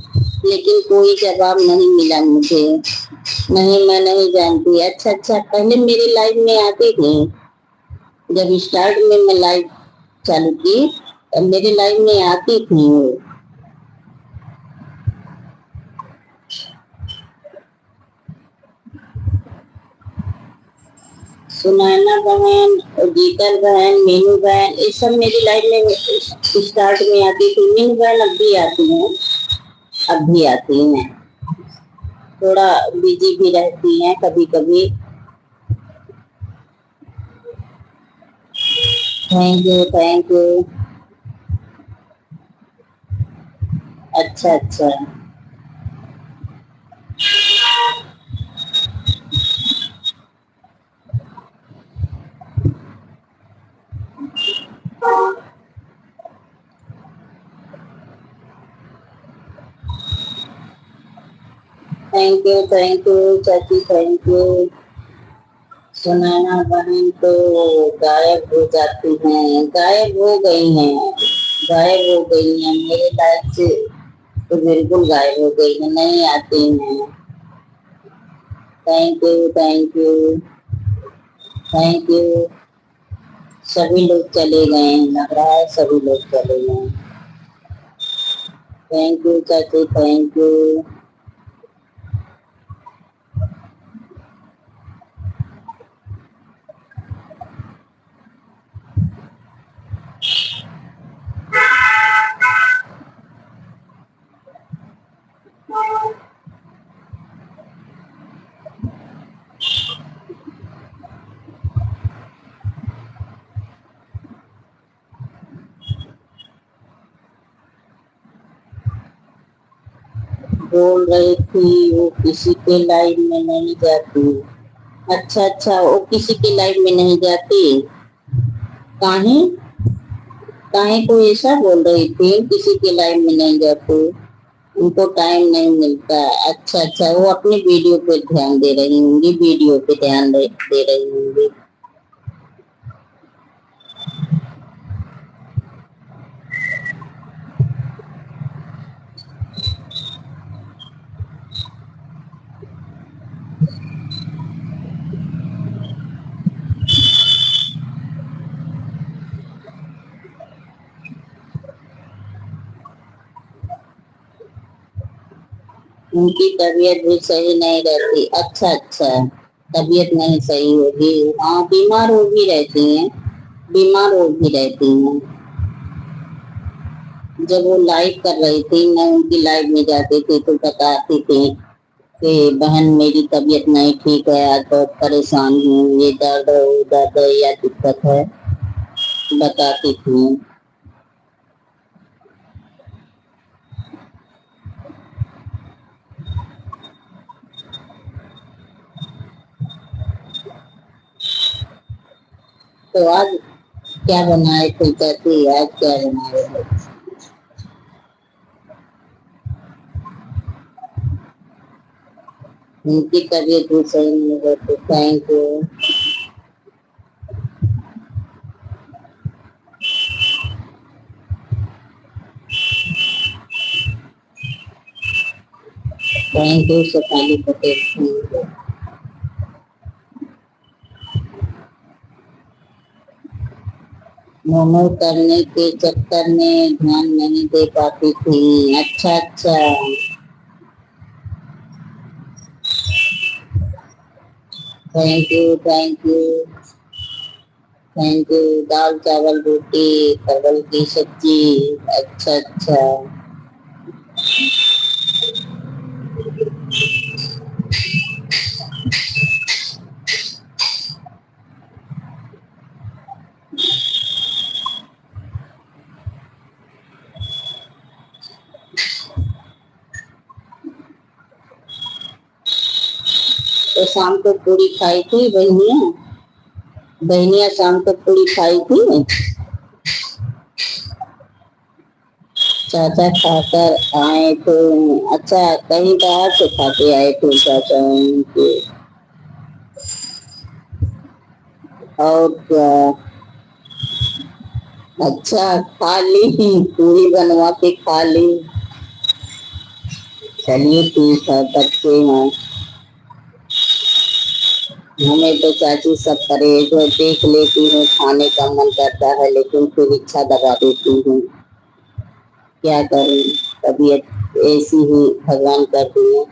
लेकिन कोई जवाब नहीं मिला मुझे। नहीं मैं नहीं जानती। अच्छा अच्छा, पहले मेरे लाइव में आते थे, जब स्टार्ट में मैं लाइव चालू की तब मेरे लाइव में आती थी वो। सुनैना बहन, गीतल बहन, मीनू बहन, ये सब मेरी लाइफ में स्टार्ट में आती थी। मीनू बहन अब भी आती हैं, अब भी आती हैं। थोड़ा बिजी भी रहती हैं कभी कभी। Thank you thank you. अच्छा अच्छा। थैंक यू चाची, थैंक यू। सुनैना बहन तो गायब हो जाती हैं, गायब हो गई हैं, गायब हो गई हैं मेरे लाइफ से। तो बिल्कुल गायब हो गई है, नहीं आती हैं। Thank you thank you thank you. सभी लोग चले गए हैं, लग रहा है सभी लोग चले गए हैं। थैंक यू चाची, थैंक यू। बोल रही थी वो किसी के लाइव में नहीं जाती। अच्छा अच्छा, वो किसी के लाइव में नहीं जाती। काहे, काहे को ऐसा बोल रही थी किसी के लाइव में नहीं जाती। उनको टाइम नहीं मिलता। अच्छा अच्छा, वो अपनी वीडियो पे ध्यान दे रही होंगी, वीडियो पे ध्यान दे रही होंगी। उनकी तबीयत भी सही नहीं रहती। अच्छा अच्छा, तबीयत नहीं सही होगी। हाँ, बीमार हो भी रहती हैं, बीमार हो भी रहती हैं। जब वो लाइव कर रही थी, मैं उनकी लाइव में जाती थी तो बताती थी कि बहन मेरी तबीयत नहीं ठीक है, आज बहुत परेशान हूँ, ये दर्द है वो दर्द है या दिक्कत है, बताती थी। तो आज क्या बनाए थे चाची, आज क्या बनाए थे? उनकी तबीयत भी सही नहीं रहती। Thank you. Thank you Shefali Patel. Momo करने के चक्कर में ध्यान नहीं दे पाती थी। अच्छा अच्छा। Thank you thank you. Thank you. दाल चावल रोटी परवल की सब्जी। अच्छा अच्छा। तो शाम को पूरी खाई थी बहनिया। बहनिया शाम को पूरी खाई थी। चाचा खाकर आए तो। अच्छा, कहीं बाहर से खा के आए थे चाचा उनके। और क्या। अच्छा, खा ली। पूरी बनवा के खा ली। चलिए ठीक है, बच्चे हैं। हमें तो चाची सब परहेज है, देख लेती हूँ खाने का मन करता है लेकिन फिर इच्छा दबा देती हूँ। क्या करूँ। तबीयत ऐसी ही भगवान कर दिए।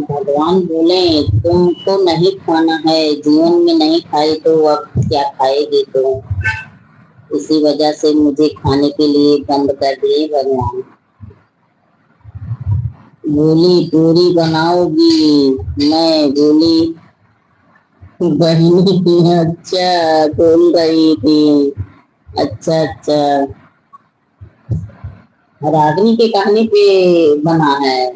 भगवान बोले तुमको नहीं खाना है, जीवन में नहीं खाई तो अब क्या खाएगी तुम। इसी वजह से मुझे खाने के लिए बंद कर दिए भगवान। बोली पूरी बनाओगी। मैं बोली बहनी अच्छा बोल रही थी। अच्छा अच्छा। रागनी के कहने पे बना है।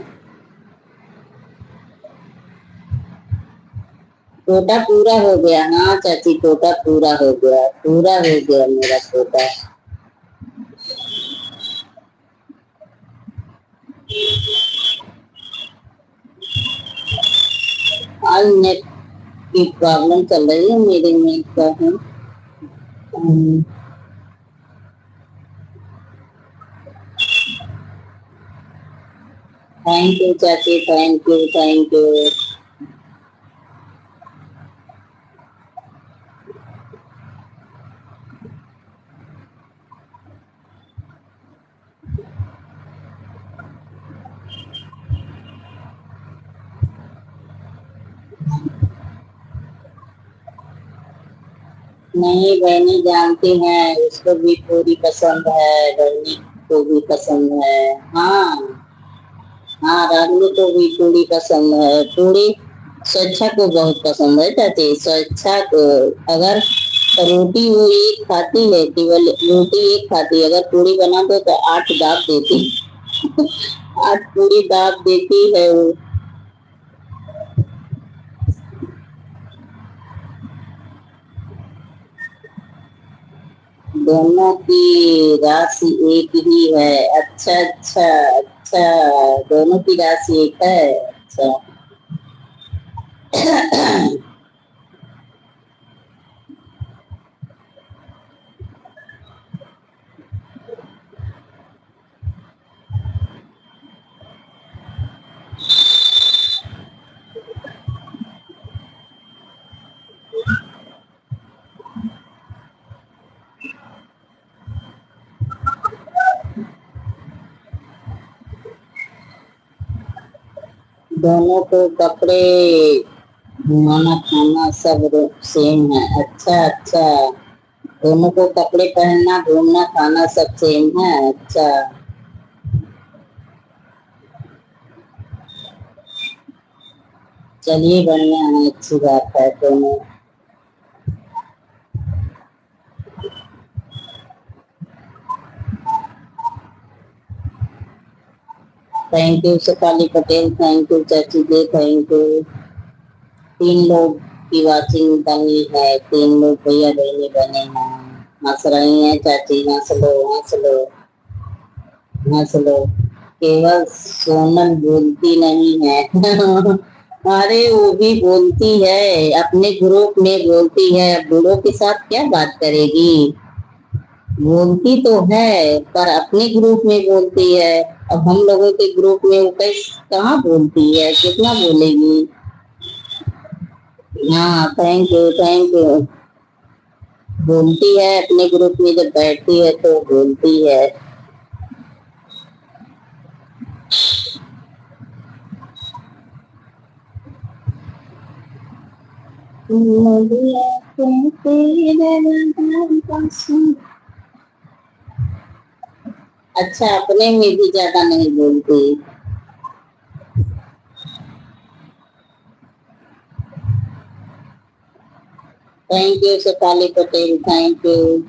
कोटा पूरा हो गया। हाँ चाची, कोटा पूरा हो गया, पूरा हो गया मेरा कोटा। आज नेट की प्रॉब्लम चल रही है मेरे नेट का है। थैंक यू चाची, थैंक यू थैंक यू। नहीं, बहनी जानती हैं, उसको भी पूरी पसंद है, बहनी को भी पसंद है। हाँ हाँ, रागनी को भी पूरी पसंद है। पूरी स्वेच्छा को बहुत पसंद है चाची, स्वेच्छा को। अगर रोटी वो एक खाती है, केवल रोटी एक खाती है, अगर पूरी बना दो तो 8 दाब देती। 8 पूरी दाब देती है वो। दोनों की राशि एक ही है। अच्छा अच्छा अच्छा। दोनों की राशि एक है। अच्छा। दोनों को कपड़े घुमाना खाना सब सेम है। अच्छा अच्छा। दोनों को कपड़े पहनना घूमना खाना सब सेम है। अच्छा। चलिए बढ़िया है, अच्छी बात है दोनों। Thank you Shefali Patel, thank you चाची जी, थैंक यू। 3 लोग की वाचिंग बनी है, 3 लोग भैया बहनी बने हैं। हंस रही हैं चाची, हंस लो हंस लो हंस लो। केवल सोनल बोलती नहीं है। अरे वो भी बोलती है, अपने ग्रुप में बोलती है, बूढ़ों के साथ क्या बात करेगी। बोलती तो है पर अपने ग्रुप में बोलती है। अब हम लोगों के ग्रुप में वो कैसे कहाँ बोलती है, कितना बोलेगी। हाँ थैंक यू थैंक यू। बोलती है अपने ग्रुप में, जब बैठती है तो बोलती है। मेरी आँखें तेरे बगैर बसी। अच्छा, अपने में भी ज्यादा नहीं बोलती। Thank you Shefali Patel, thank you.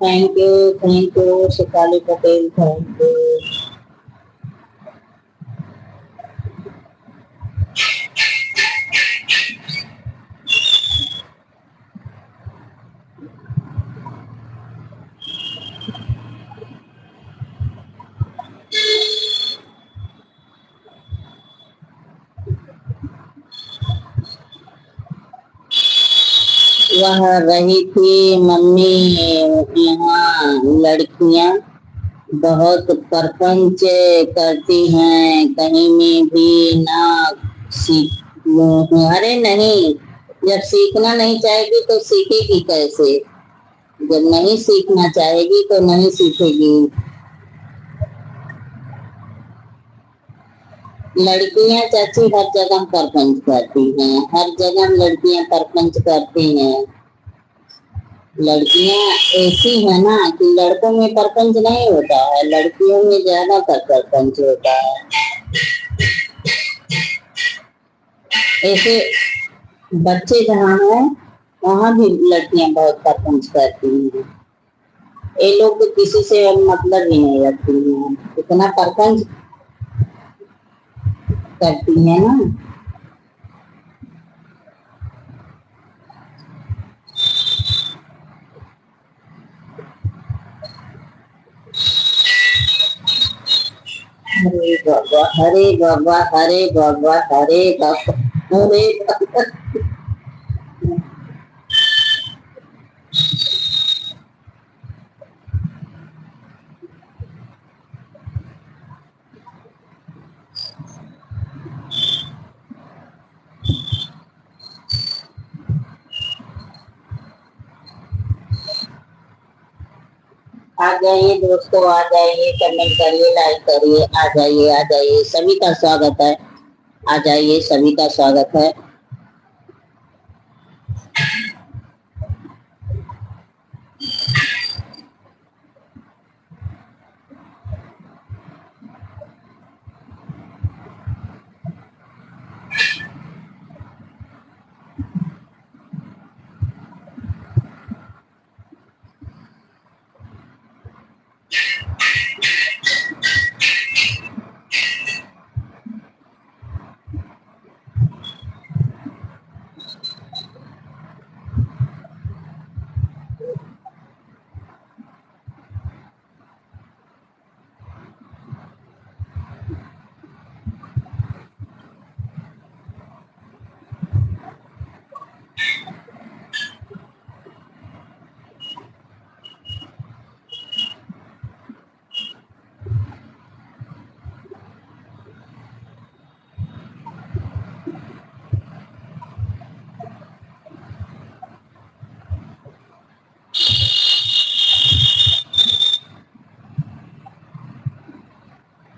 Thank you Shefali Patel, thank you. वह रही थी मम्मी, यहाँ लड़कियां बहुत प्रपंच करती हैं, कहीं में भी ना सीख। अरे नहीं, जब सीखना नहीं चाहेगी तो सीखेगी कैसे? जब नहीं सीखना चाहेगी तो नहीं सीखेगी। लड़कियां चाची हर जगह प्रपंच करती हैं, हर जगह लड़कियां प्रपंच करती हैं। लड़कियां ऐसी है ना कि लड़कों में प्रपंच नहीं होता है, लड़कियों में ज्यादातर प्रपंच होता है। ऐसे बच्चे जहाँ हैं वहाँ भी लड़कियां बहुत प्रपंच करती हैं। ये लोग तो किसी से मतलब ही नहीं रखती हैं, इतना प्रपंच करती है ना। हरे बाबा, हरे बाबा, हरे बाबा, हरे बाबा, हरे बाबा। आ जाइए दोस्तों, आ जाइए, कमेंट करिए, लाइक करिए, आ जाइए, आ जाइए, सभी का स्वागत है। आ जाइए, सभी का स्वागत है।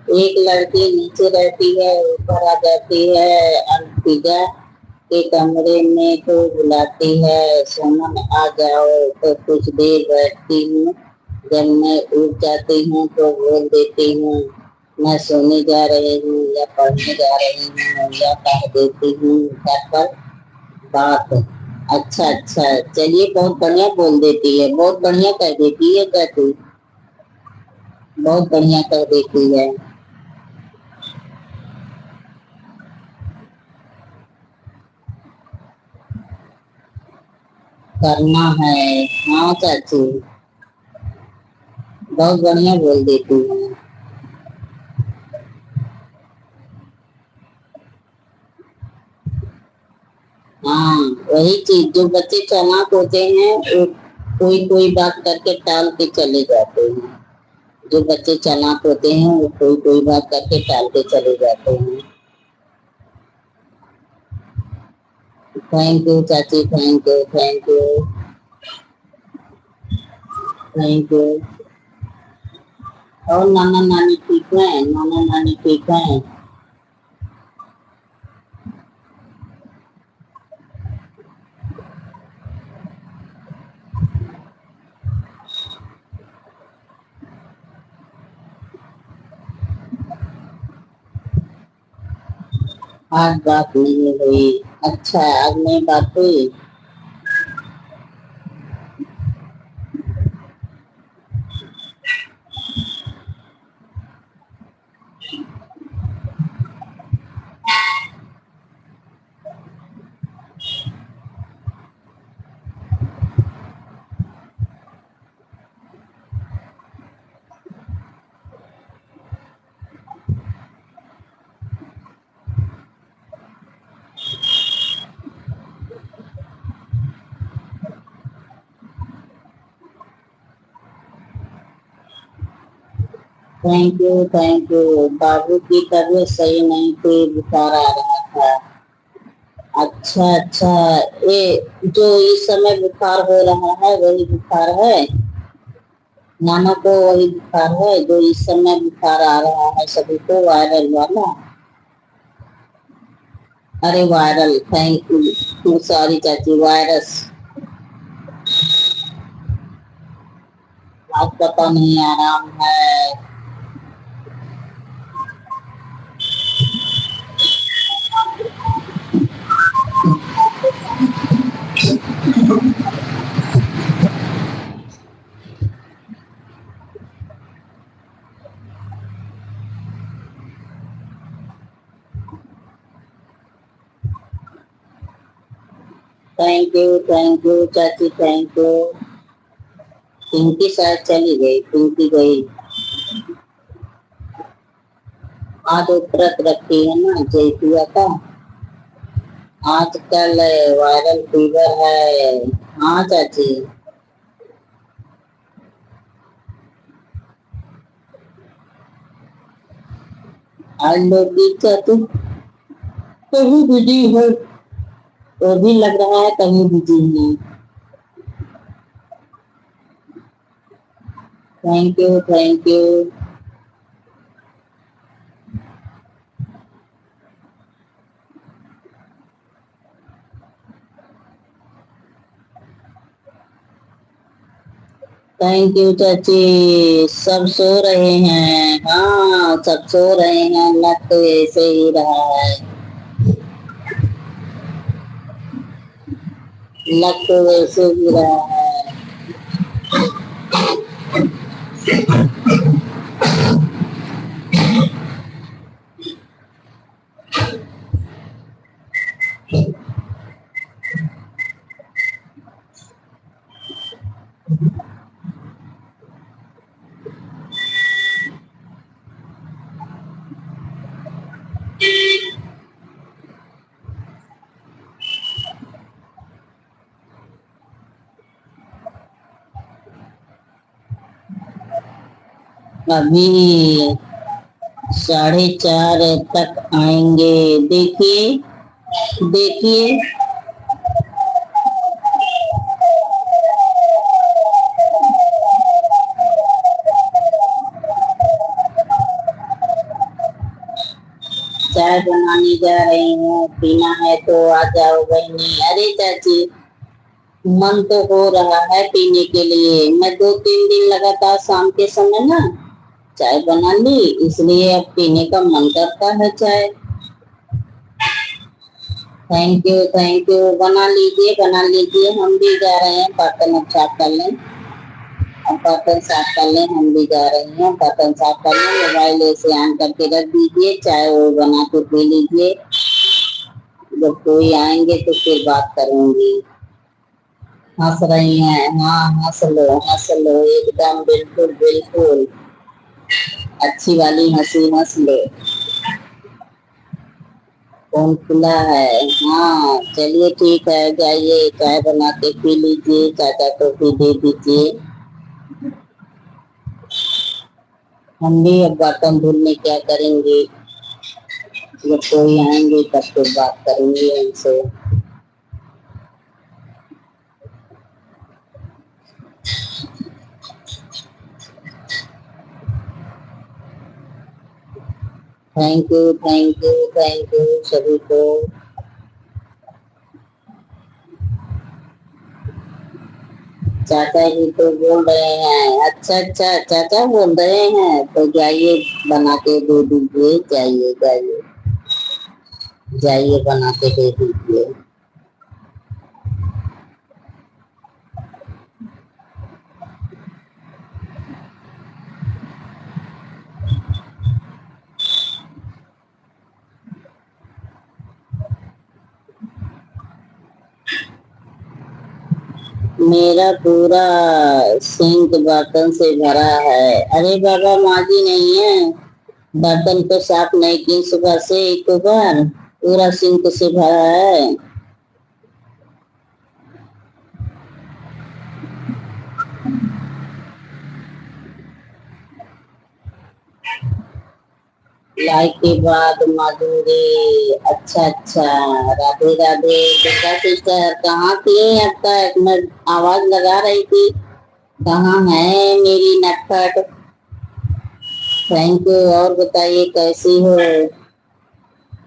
एक लड़की नीचे रहती है, ऊपर आ जाती है, अंतिजा के कमरे में तो बुलाती है, सुमन आ जाओ, तो कुछ देर बैठती हूँ, जब मैं उठ जाती हूँ तो बोल देती हूँ मैं सोने जा रही हूँ या पढ़ने जा रही हूँ, या कह देती हूँ घर पर बात। अच्छा अच्छा, चलिए, बहुत बढ़िया बोल देती है, बहुत बढ़िया कह देती है, क्या तू बहुत बढ़िया कह देती है। करना है, हाँ चाची, बहुत बढ़िया बोल देती है। वही चीज, जो बच्चे चालाक होते हैं वो कोई कोई बात करके टाल के चले जाते हैं। जो बच्चे चालाक होते हैं वो कोई कोई बात करके टाल के चले जाते हैं। थैंक यू चाची, thank you, thank you, thank you. और नाना नानी ठीक है? नाना नानी ठीक है? आज बात नहीं हुई? अच्छा, आज नहीं बात हुई। Thank you, thank you. बाबू की तबीयत सही नहीं थी, बुखार आ रहा था। अच्छा अच्छा, ये जो इस समय बुखार हो रहा है वही बुखार है? नाना को वही बुखार है जो इस समय बुखार आ रहा है सभी को, वायरल वाला? अरे वायरल, थैंक यू, सॉरी चाची, वायरस। आज पता नहीं, आराम है। थैंक यू चाची, थैंक यू। पिंकी शायद चली गई, पिंकी गई। आज व्रत रखी है ना जयपुआ का। आजकल वायरल फीवर है। हाँ चाची। आज लोग भी चाची कभी बिजी है, वो भी लग रहा है कहीं बिजी है। Thank you, thank you. Thank you चाची। सब सो रहे हैं, हाँ सब सो रहे हैं, लग तो ऐसे ही रहा है। लग तो वैसे ही रहा है। अभी 4:30 तक आएंगे। देखिए, देखिए। चाय बनाने जा रही हूँ, पीना है तो आ जाओ बहनी। अरे चाची, मन तो हो रहा है पीने के लिए। मैं 2-3 दिन लगातार शाम के समय ना चाय बना ली, इसलिए अब पीने का मन करता है चाय। Thank you, thank you. बना लीजिए, बना लीजिए। हम भी जा रहे हैं, बर्तन अब साफ कर लें। अब बर्तन साफ कर लें, हम भी जा रहे हैं, बर्तन साफ कर लें। मोबाइल ऐसे ऑन करके रख दीजिए, चाय वो बना के पी लीजिए। जब कोई आएंगे तो फिर बात करूंगी। हंस रही हैं? हाँ हंस लो, हंस लो, एकदम बिल्कुल बिल्कुल। अच्छी वाली हंसी हंस लो। फोन खुला है। हाँ चलिए ठीक है, जाइए चाय बना के पी लीजिए, चाचा को भी दे दीजिए। हम भी अब बर्तन धुलने क्या करेंगे, जब कोई आएंगे तब तो बात करेंगे उनसे। Thank you thank you thank you सभी को। चाचा जी तो बोल रहे हैं, अच्छा अच्छा चाचा बोल रहे हैं, तो जाइए बना के दे दीजिए, जाइए जाइए जाइए बना के दे दीजिए। मेरा पूरा सिंक बर्तन से भरा है। अरे बाबा माजी नहीं है, बर्तन को साफ नहीं की सुबह से एक बार, पूरा सिंक से भरा है। लाइक के बाद माधुरी, अच्छा अच्छा, राधे राधे। बेटा सिस्टर कहाँ थी अब तक, मैं आवाज लगा रही थी, कहाँ है मेरी नटखट। Thank you. और बताइए कैसी हो,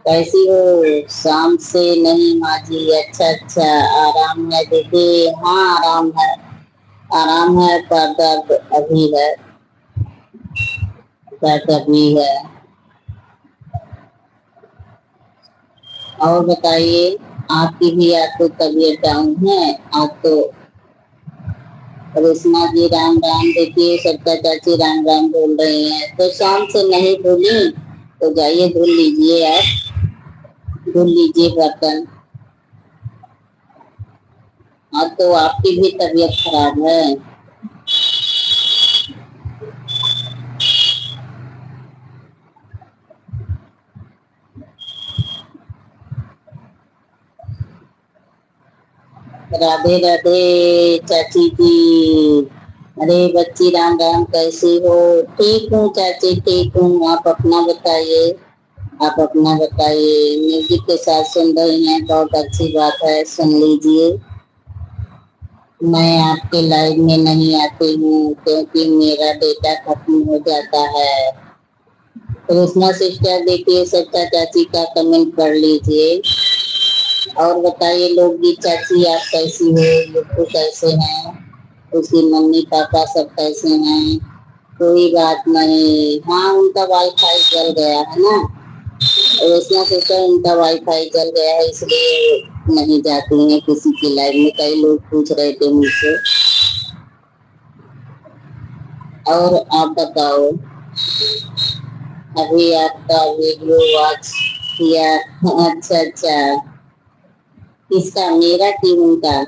कैसी हो। शाम से नहीं माँ जी, अच्छा अच्छा, आराम है दीदी। हाँ आराम है, आराम है, पर दर्द अभी है, दर्द अभी है। और बताइए, आपकी भी आज तो तबीयत डाउन है आज तो। रेशमा जी राम राम, देखिए सबका चाची राम राम बोल रही हैं, तो शाम से नहीं धुली तो जाइए धुल लीजिए, आप धुल लीजिए बर्तन। हाँ तो आपकी भी तबीयत खराब है। राधे राधे चाची जी। अरे बच्ची राम राम, कैसी हो। ठीक हूँ चाची, ठीक हूँ, आप अपना बताइए, आप अपना बताइए। म्यूजिक के साथ सुन रही हैं, बहुत अच्छी बात है, सुन लीजिए। मैं आपके लाइव में नहीं आती हूँ क्योंकि मेरा डेटा खत्म हो जाता है। कृष्णा सिस्टर देखिए सच्चा चाची का कमेंट पढ़ लीजिए। और बताइए लोग चाची आप कैसी हो, लोग कैसे हैं, उसकी मम्मी पापा सब कैसे हैं। कोई बात नहीं, हाँ उनका वाईफाई जल गया है ना, कृष्णा सिस्टर उनका वाईफाई जल गया है, इसलिए नहीं जाती हैं किसी की लाइव में, कई लोग पूछ रहे थे मुझसे। और आप बताओ, अभी आपका वीडियो वॉच किया। अच्छा अच्छा, किसका, मेरा कि उनका,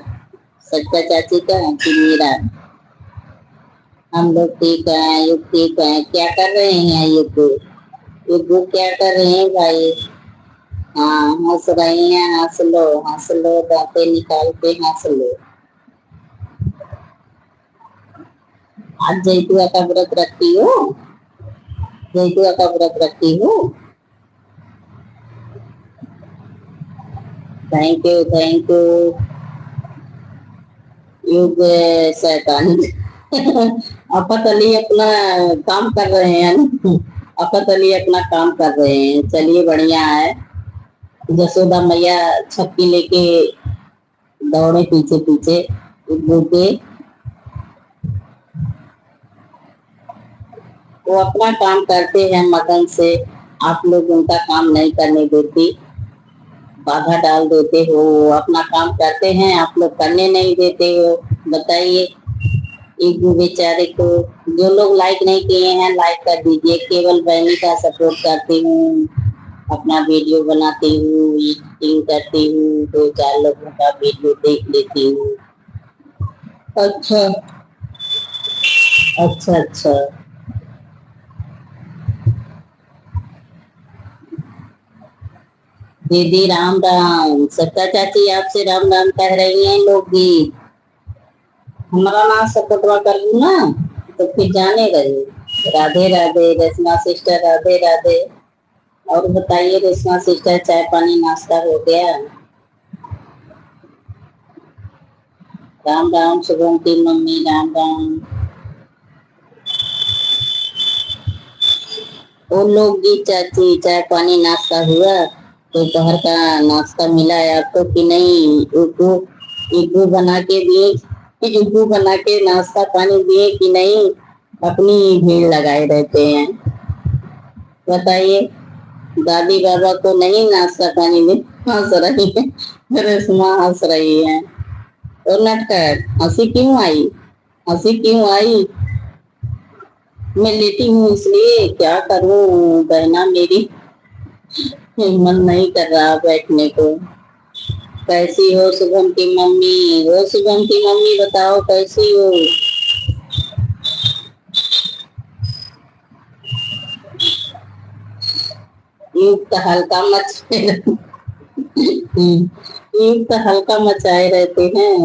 सच्चा चाची का कि मेरा। हम लोग ठीक है, युग ठीक है। क्या कर रहे हैं युग, युग क्या कर रहे हैं भाई। हाँ हंस रही हैं, हंस लो, दांते निकाल के हंस लो। आज जैतुआ का व्रत रखती हो, जैतुआ का व्रत रखती हो। Thank you thank you. युग शैतान। आफत अली अपना काम कर रहे हैं ना, आफत अली अपना काम कर रहे हैं, चलिए बढ़िया है। जसोदा मैया छक्की लेके दौड़े पीछे पीछे उग्गू के, वो अपना काम करते हैं मगन से, आप लोग उनका काम नहीं करने देती, बाधा डाल देते हो। वो अपना काम करते हैं, आप लोग करने नहीं देते हो, बताइए। एक बेचारे को, जो लोग लाइक नहीं किए हैं लाइक कर दीजिए, केवल बहनी का सपोर्ट करती हूँ, अपना वीडियो बनाती हूँ, एडिटिंग करती हूँ, दो चार लोगों का वीडियो देख लेती हूँ। अच्छा अच्छा अच्छा। दीदी राम राम। सत्ता चाची आपसे राम राम कह रही हैं लोग भी। हमारा नाम सपटवा कर लूं ना तो फिर जाने गए। राधे राधे रेशमा सिस्टर, राधे राधे। और बताइए रेशमा सिस्टर, चाय पानी नाश्ता हो गया? राम राम शुभम की मम्मी, राम राम। वो लोग भी चाची, चाय पानी नाश्ता हुआ? दोपहर का नाश्ता मिला है आपको कि नहीं? इग्गू इग्गू बना के दिए? इग्गू बना के नाश्ता पानी दिए कि नहीं? अपनी भीड़ लगाए रहते हैं। बताइए, दादी बाबा को नहीं नाश्ता पानी दे? हंस रही है, रेशमा हंस रही है। तो नटखट हंसी क्यों आई? हंसी क्यों आई? मैं लेटी हूँ इसलिए। क्या करूँ बहना मेरी, मन नहीं कर रहा बैठने को। कैसी हो शुभम की मम्मी? हो शुभम की मम्मी बताओ कैसी हो? युक्त हल्का मच युक्त हल्का मचाए रहते हैं।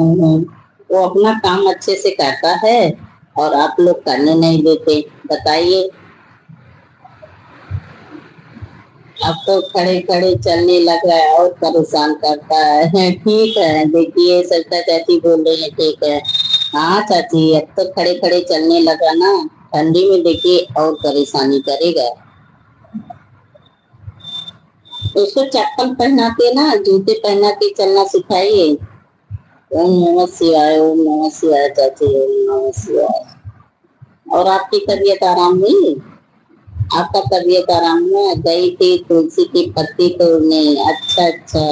वो अपना काम अच्छे से करता है और आप लोग करने नहीं देते। बताइए, अब तो खड़े खड़े चलने लग रहा है और परेशान करता है। ठीक है, देखिए सरिता चाची बोल रही है, ठीक है। हाँ चाची, अब तो खड़े खड़े चलने लगा ना, ठंडी में देखिए और परेशानी करेगा। उसको चप्पल पहना के ना, जूते पहना के चलना सिखाइए। ओम नमः शिवाय, ओम नमः शिवाय चाची, ओम नमः शिवाय। और आपकी तबीयत आराम हुई? आपका तबीयत आराम हुआ? गई थी तुलसी की पत्ती तोड़ने? अच्छा अच्छा।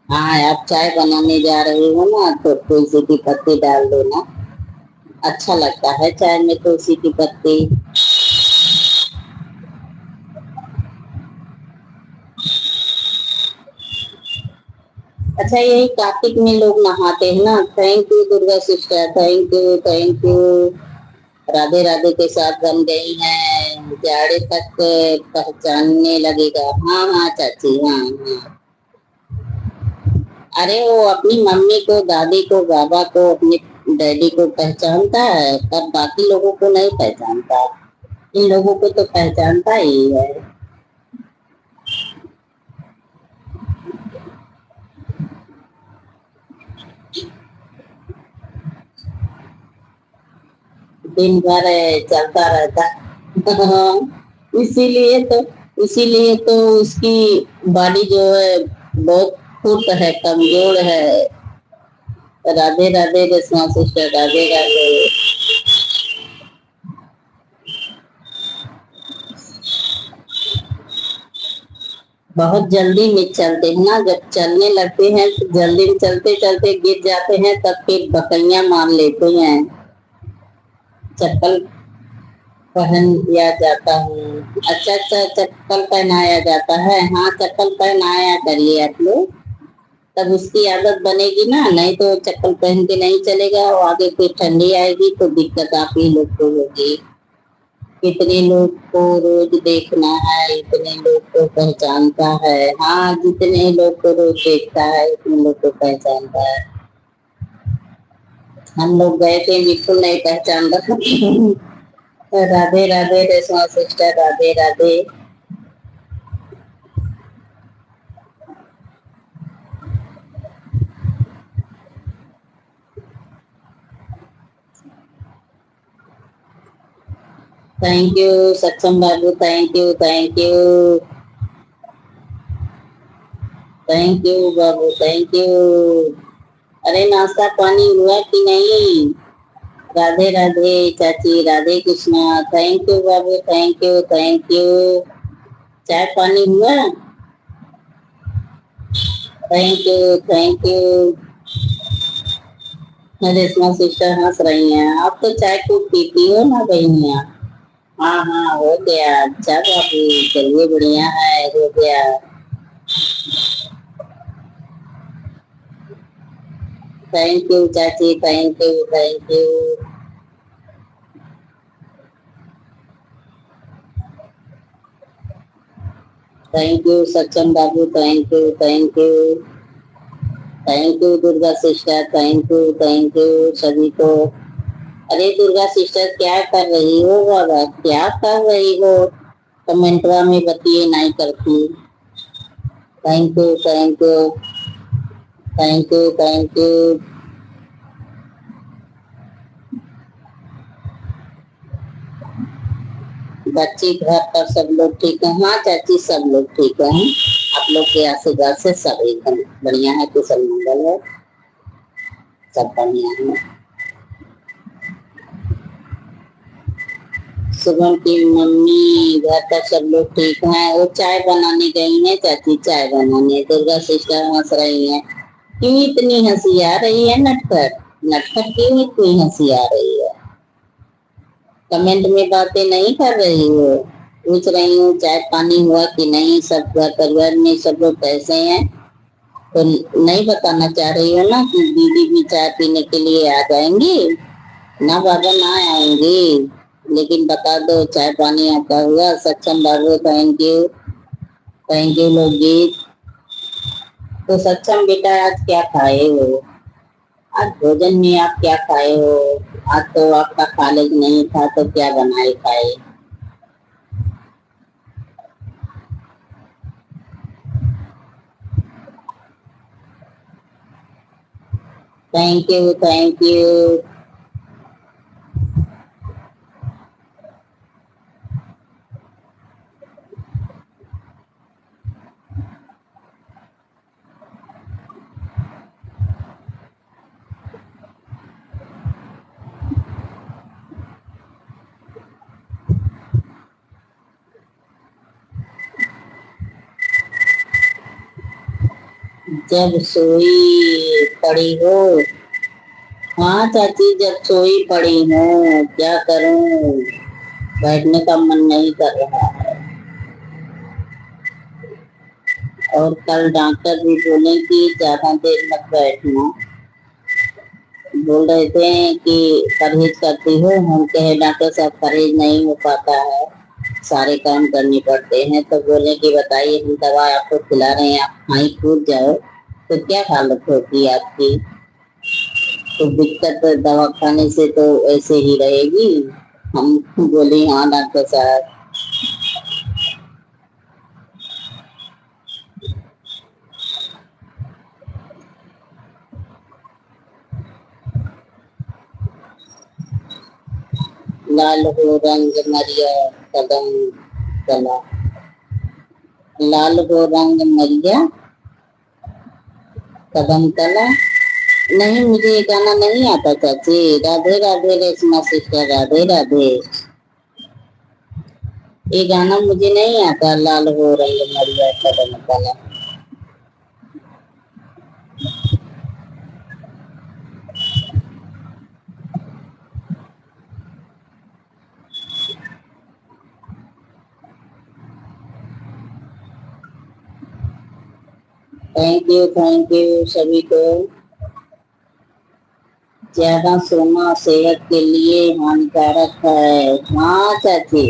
हाँ, आप चाय बनाने जा रहे हो ना तो तुलसी की पत्ती डाल देना। अच्छा लगता है चाय में तुलसी की पत्ती। अच्छा, यही कार्तिक में लोग नहाते हैं ना। Thank you Durga sister, thank you thank you. Radhe Radhe के साथ बन गई हैं, जाड़े तक पहचानने लगेगा। हाँ हाँ चाची, हाँ हाँ। अरे वो अपनी मम्मी को, दादी को, बाबा को, अपने डैडी को पहचानता है पर बाकी लोगों को नहीं पहचानता। इन लोगों को तो पहचानता ही है। दिन भर चलता रहता। इसीलिए तो इसीलिए तो उसकी बॉडी जो है बहुत फुट है, कमजोर है। राधे राधे रेशमा सिस्टर, राधे राधे। बहुत जल्दी में चलते हैं ना, जब चलने लगते हैं तो जल्दी में चलते चलते गिर जाते हैं, तब फिर बकैया मार लेते हैं। चप्पल पहन दिया जाता है। अच्छा अच्छा, चप्पल पहनाया जाता है। हाँ, चप्पल पहनाया करिए आप लोग, तब उसकी आदत बनेगी ना। नहीं तो चप्पल पहन के नहीं चलेगा, और आगे कोई ठंडी आएगी तो दिक्कत आप ही लोग को होगी। कितने लोग को रोज देखना है, इतने लोग को पहचानता है। हाँ, जितने लोग को रोज देखता है उतने लोग को पहचानता है। हम लोग गए थे, बिल्कुल नहीं पहचान रहा। Radhe Radhe Reshma sister, Radhe Radhe. Thank you Saksham बाबू, thank you thank you. Thank you बाबू, थैंक यू। अरे नाश्ता पानी हुआ कि नहीं? राधे राधे चाची, राधे कृष्णा। थैंक यू बाबू, थैंक यू थैंक यू। चाय पानी हुआ? Thank you thank you. Reshma sister हंस रही हैं। आप तो चाय खूब पीती हो ना बहनिया? हाँ हाँ, हो गया। अच्छा बाबू, चलिए बढ़िया है, हो गया। थैंक यू चाची, thank you thank you. Thank you Sachchan बाबू, thank you thank you thank you Durga sister, thank you सभी को। अरे दुर्गा सिस्टर क्या कर रही हो बाबा, क्या कर रही हो? कमेंटवा में बताइए, नहीं करती। Thank you thank you thank you thank you. बच्ची घर पर सब लोग ठीक है? हाँ चाची सब लोग ठीक है। आप लोग के आशीर्वाद से सब एकदम बढ़िया है, कुशल मंगल है, सब बढ़िया है। शुभम की मम्मी घर पर सब लोग ठीक हैं, वो चाय बनाने गई है चाची, चाय बनाने। दुर्गा सिस्टर हंस रही है। क्यों इतनी हंसी आ रही है? नटखट नटखट क्यों इतनी हंसी आ रही है? कमेंट में बातें नहीं कर रही हो? पूछ रही हूँ चाय पानी हुआ कि नहीं, सब घर परिवार में सब लोग कैसे हैं? तो नहीं बताना चाह रही हो ना कि दीदी भी चाय पीने के लिए आ जाएंगी? ना बाबा ना आएंगी, लेकिन बता दो चाय पानी आपका हुआ? सक्षम बाबू थैंक यू लोकगीत। तो सक्षम बेटा आज क्या खाए हो? आज भोजन में आप क्या खाए हो? आज तो आपका कॉलेज नहीं था तो क्या बनाए खाए? Thank you thank you. जब सोई पड़ी हो? हाँ चाची जब सोई पड़ी हूँ, क्या करूँ, बैठने का मन नहीं कर रहा है। और कल डॉक्टर भी बोले कि ज्यादा देर मत बैठना, बोल रहे थे कि परहेज करती हो। हम कहे डॉक्टर साहब परहेज नहीं हो पाता है, सारे काम करने पड़ते हैं। तो बोले कि बताइए हम दवा आपको खिला रहे हैं, आप खाई कूद जाओ तो क्या हालत होगी आपकी? तो दिक्कत दवा खाने से तो ऐसे ही रहेगी। हम बोले हाँ डॉक्टर साहब। लाल हो रंग मरिया कदम तला, लाल हो रंग मरिया कदम तला। नहीं मुझे ये गाना नहीं आता चाची। राधे राधे रेशमा सिस्टर, राधे राधे। ये गाना मुझे नहीं आता, लाल हो रंग मरिया कदम तला। थैंक यू सभी को। ज्यादा सोना सेहत के लिए हानिकारक है। हाँ चाची,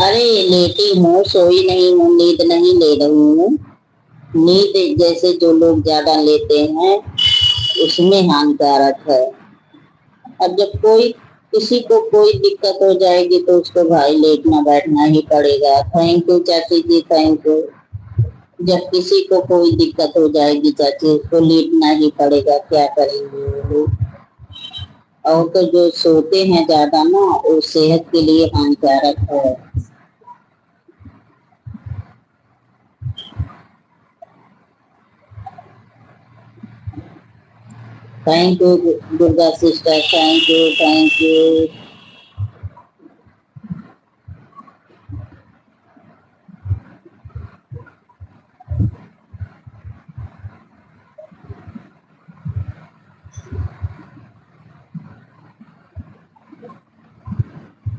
अरे लेटी हूँ, सोई नहीं हूँ, नींद नहीं ले रही हूँ। नींद जैसे जो लोग ज्यादा लेते हैं उसमें हानिकारक है। अब जब कोई किसी को कोई दिक्कत हो जाएगी तो उसको भाई लेटना बैठना ही पड़ेगा। थैंक यू चाची जी, थैंक यू। जब किसी को कोई दिक्कत हो जाएगी चाची उसको लेटना ही पड़ेगा, क्या करेंगे वो लोग? और तो जो सोते हैं ज्यादा ना वो सेहत के लिए हानिकारक है। Thank you Durga sister, thank you thank you.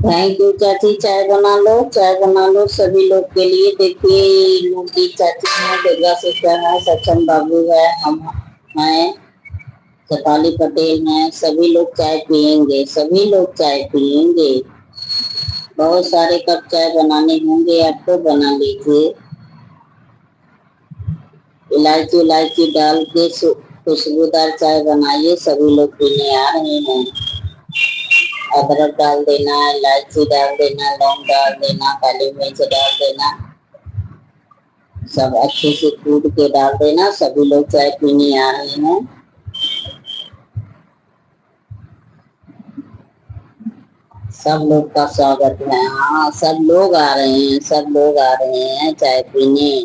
Thank you चाची। चाय बना लो, चाय बना लो सभी लोग के लिए। देखिए लूटी चाची है, दुर्गा सिस्टर है, सक्षम बाबू है, हम हैं, शेफाली पटेल हैं। सभी लोग चाय पियेंगे, सभी लोग चाय पियेंगे। बहुत सारे कप चाय बनाने होंगे आपको, बना लीजिए। इलायची इलायची डाल के खुशबूदार चाय बनाइए, सभी लोग पीने आ रहे हैं। अदरक डाल देना, इलायची डाल देना, लौंग डाल देना, काली मिर्च डाल देना, सब अच्छे से कूट के डाल देना, सभी लोग चाय पीने आ रहे हैं। सब लोग का स्वागत है। हाँ, सब लोग आ रहे हैं, सब लोग आ रहे हैं चाय पीने।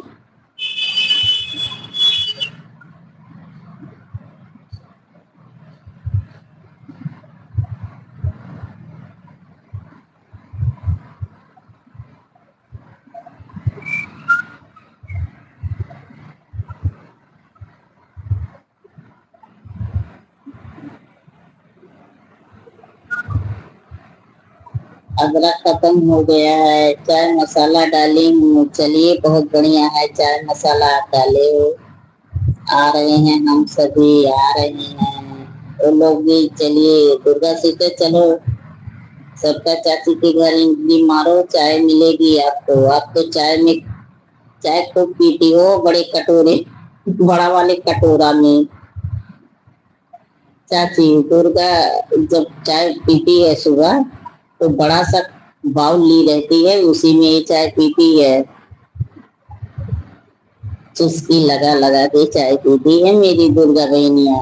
अदरक खत्म हो गया है, चाय मसाला डाली हूँ। चलिए, बहुत बढ़िया है, चाय मसाला आप डाले हो। आ रहे हैं, हम सभी आ रहे हैं। वो लोग भी चलिए, दुर्गा सीते चलो, सबका चाची के घर इडली मारो, चाय मिलेगी आपको। आप तो चाय में चाय खूब पीती हो, बड़े कटोरे, बड़ा वाले कटोरा में। चाची दुर्गा जब चाय पीती है सुबह, तो बड़ा सा बाउल ली रहती है, उसी में ये चाय पीती है। चुस्की लगा लगा के चाय पीती है मेरी दुर्गा बहनिया।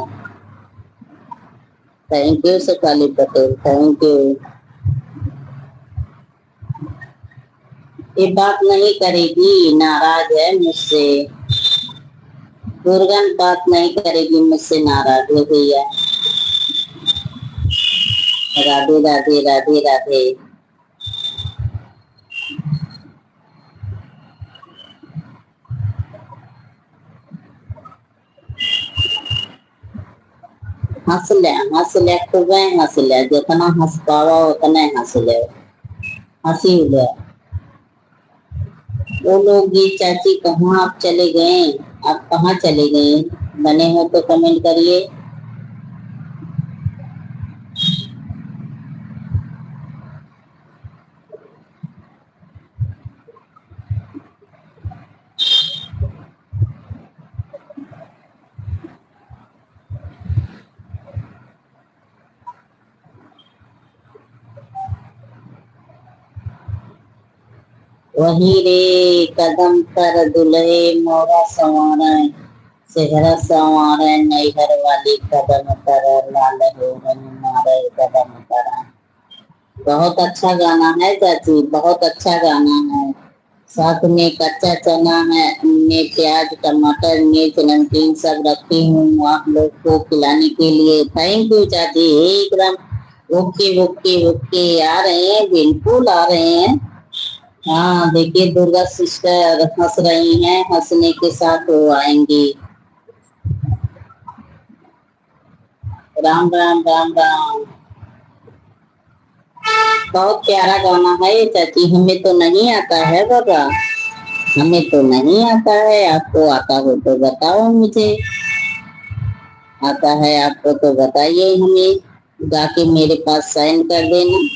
Thank you Shefali Patel, thank you. ये बात नहीं करेगी, नाराज है मुझसे। दुर्गा बात नहीं करेगी मुझसे, नाराज है भैया। राधे राधे राधे राधे। हंस ले खूब हंस ले, जितना हंस पावा उतना हंस ले, हंसी ले। वो लोग जी चाची कहाँ आप चले गए? आप कहाँ चले गए? बने हो तो कमेंट करिए। वही रे कदम पर दुल्हे मोरा संवारा, सेहरा संवारा, नैहर वाली कदम पर लाल हो मारे कदम पर। बहुत अच्छा गाना है चाची, बहुत अच्छा गाना है। साथ में कच्चा चना है, में प्याज टमाटर मिर्च नमकीन सब रखी हूँ आप लोग को खिलाने के लिए। थैंक यू चाची, एकदम ओके ओके ओके। आ रहे हैं, बिल्कुल आ रहे हैं। हाँ देखिए, दुर्गा सिस्टर हंस रही हैं, हंसने के साथ वो आएंगी। राम राम राम राम। बहुत प्यारा गाना है ये चाची, हमें तो नहीं आता है बाबा, हमें तो नहीं आता है। आपको आता हो तो बताओ मुझे, आता है आपको तो बताइए हमें, गा के मेरे पास साइन कर देना।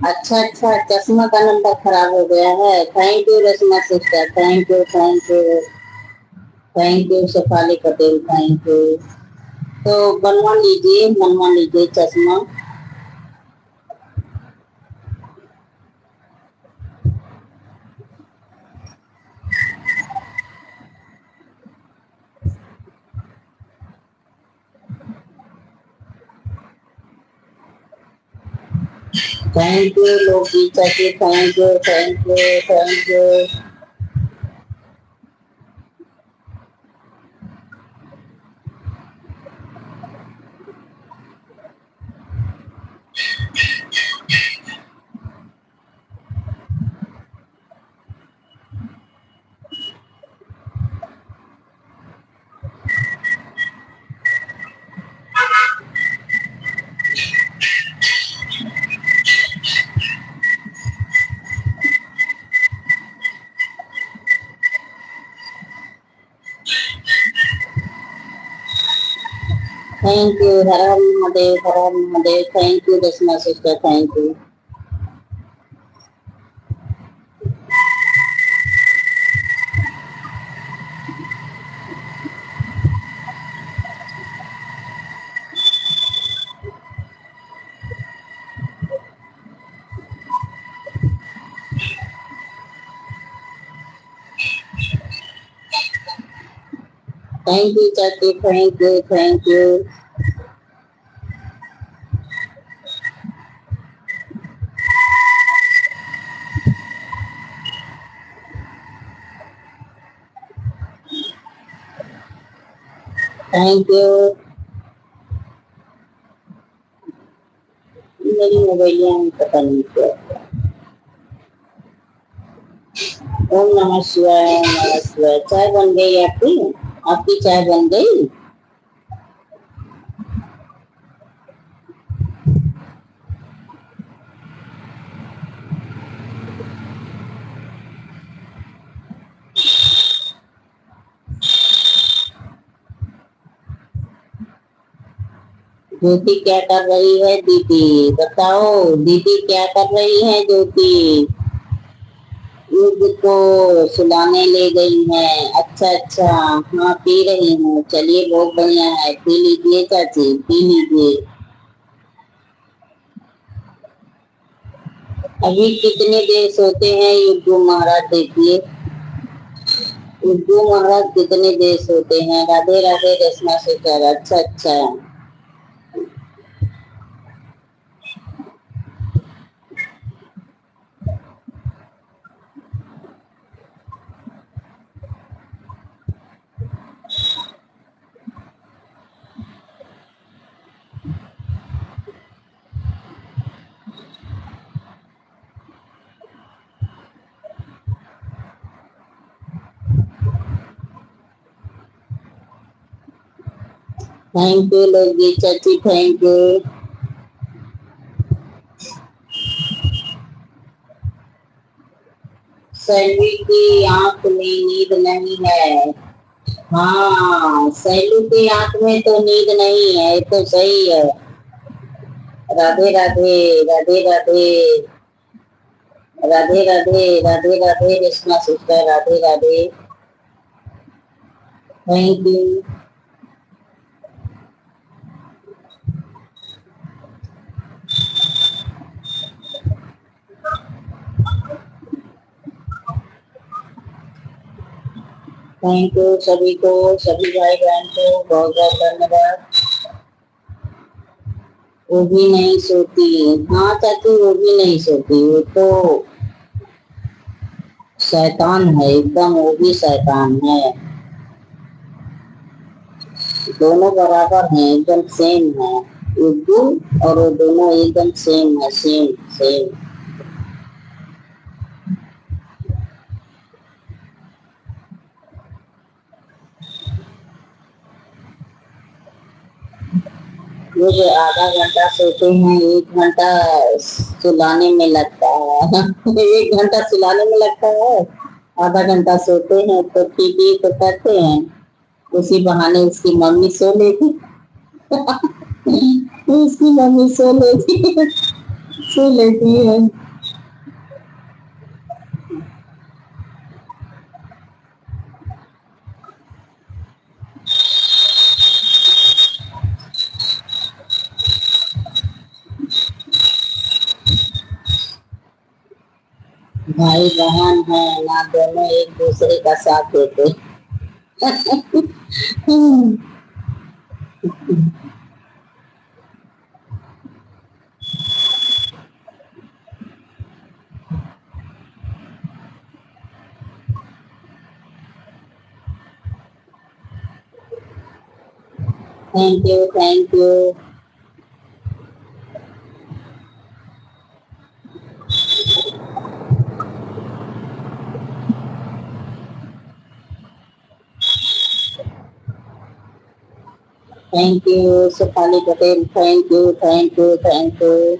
अच्छा अच्छा, चश्मा का नंबर खराब हो गया है। Thank you Rachna sister, thank you thank you thank you Shefali Patel, thank you. तो बनवा लीजिए चश्मा। थैंक यू लोगी चाची, thank you thank you thank you. Thank you, हर हर महादेव, हर हर Mahadev. Thank you Rachna sister, thank you. Thank you चाची, thank you, thank you. Thank you. मेरी मोबाइलिया में पता नहीं क्या। ओम नमः शिवाय, ओम नमः शिवाय। चाय बन गई आपकी? आपकी चाय बन गई? ज्योति क्या कर रही है दीदी? बताओ दीदी क्या कर रही है ज्योति? युग को सुलाने ले गई है। अच्छा अच्छा, हाँ पी रही हूँ। चलिए बहुत बढ़िया है, पी लीजिए चाची, पी लीजिए। अभी कितनी देर सोते हैं युग महाराज? देखिए युग महाराज कितने देर सोते हैं। राधे राधे रचना शेखर। अच्छा अच्छा, थैंक यू लोगी चाची, थैंक यू। सैलू की आंख में नींद नहीं है। हाँ सैलू की आंख में तो नींद नहीं है, तो सही है। Radhe Radhe, Radhe Radhe, Radhe Radhe, Radhe Radhe Rachna sister, Radhe Radhe. Thank you. Thank you सभी को, सभी भाई बहन को बहुत बहुत धन्यवाद। वो भी नहीं सोती। हाँ चाची वो भी नहीं सोती, वो तो शैतान है एकदम, वो भी शैतान है। दोनों बराबर हैं, एकदम सेम है। उर्दू और वो दोनों एकदम सेम है, सेम सेम। वो जो आधा घंटा सोते हैं, 1 घंटा सुलाने में लगता है। 1 घंटा सुलाने में लगता है, आधा घंटा सोते हैं। तो ठीक ही तो करते हैं, उसी बहाने उसकी मम्मी सो लेती। उसकी मम्मी सो लेती है, सो लेती है। भाई बहन है ना, दोनों एक दूसरे का साथ देते। Thank you, thank you. Thank you Sukhali Patel, thank you, thank you, thank you.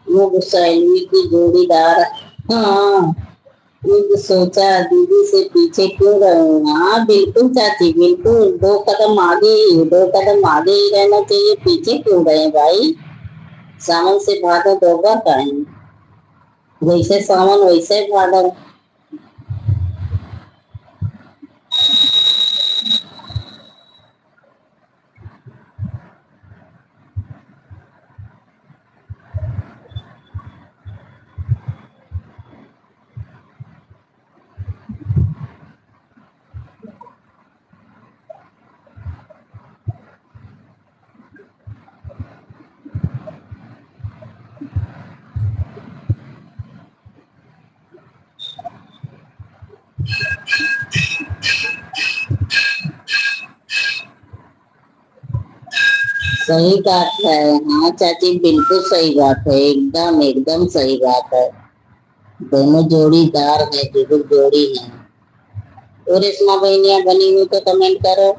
वो सैलवी की जोड़ीदार। हाँ खुद सोचा दीदी से पीछे क्यों रहूं। हाँ बिल्कुल चाची, बिल्कुल 2 कदम आगे ही, 2 कदम आगे ही रहना चाहिए, पीछे क्यों रहे भाई। सावन से भादो दो बार आए, जैसे सावन वैसे भादो। सही बात है। हाँ चाची बिल्कुल सही बात है, एकदम एकदम सही बात है। दोनों जोड़ीदार है, जुगुल जोड़ी है। और रेशमा बहनिया बनी हुई तो कमेंट करो।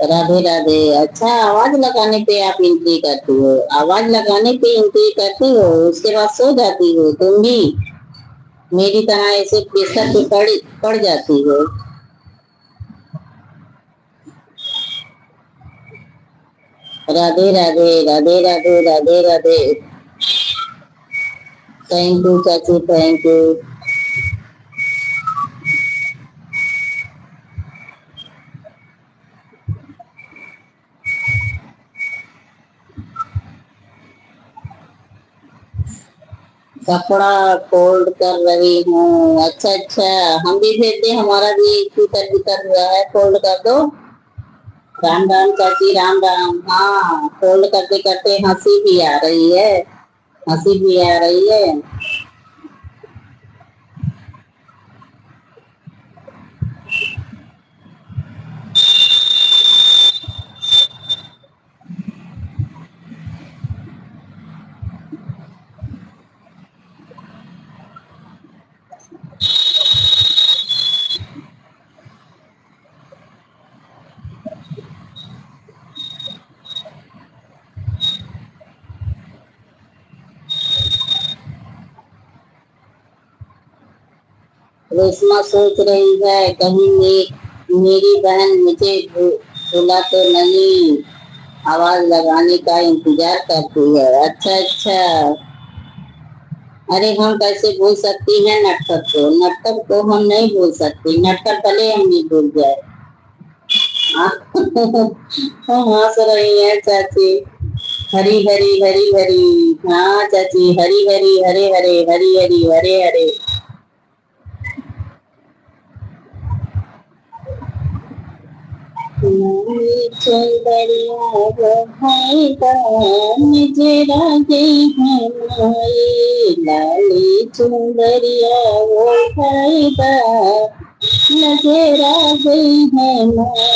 राधे राधे। अच्छा, आवाज लगाने पे आप एंट्री करती हो, आवाज लगाने पे एंट्री करती हो, उसके बाद सो जाती हो तुम भी मेरी तरह ऐसे बिस्तर पे पड़ जाती हो। राधे राधे राधे राधे राधे राधे। थैंक यू चाची, थैंक यू। कपड़ा फोल्ड कर रही हूँ। अच्छा अच्छा, हम भी भेज दे, हमारा भी ट्विटर भीतर हुआ है, फोल्ड कर दो। राम राम चाची, राम राम। हाँ फोल्ड करते करते हंसी भी आ रही है, हंसी भी आ रही है। रेशमा सोच रही है कहीं मेरी बहन मुझे भूला तो नहीं, आवाज लगाने का इंतजार करती है। अच्छा अच्छा। अरे हम कैसे भूल सकती हैं नटखट को, नटखट को हम नहीं भूल सकती, नटखट भले हम नहीं भूल जाए। हंस रही है चाची। हरी हरी हरी हरी। हाँ चाची, हरी हरी हरे हरे हरी हरी हरे हरे। चंदरिया वो भाईदा नजरा गई है माए, लाली चुंदरिया वो भाईदा नजरा गई है माए।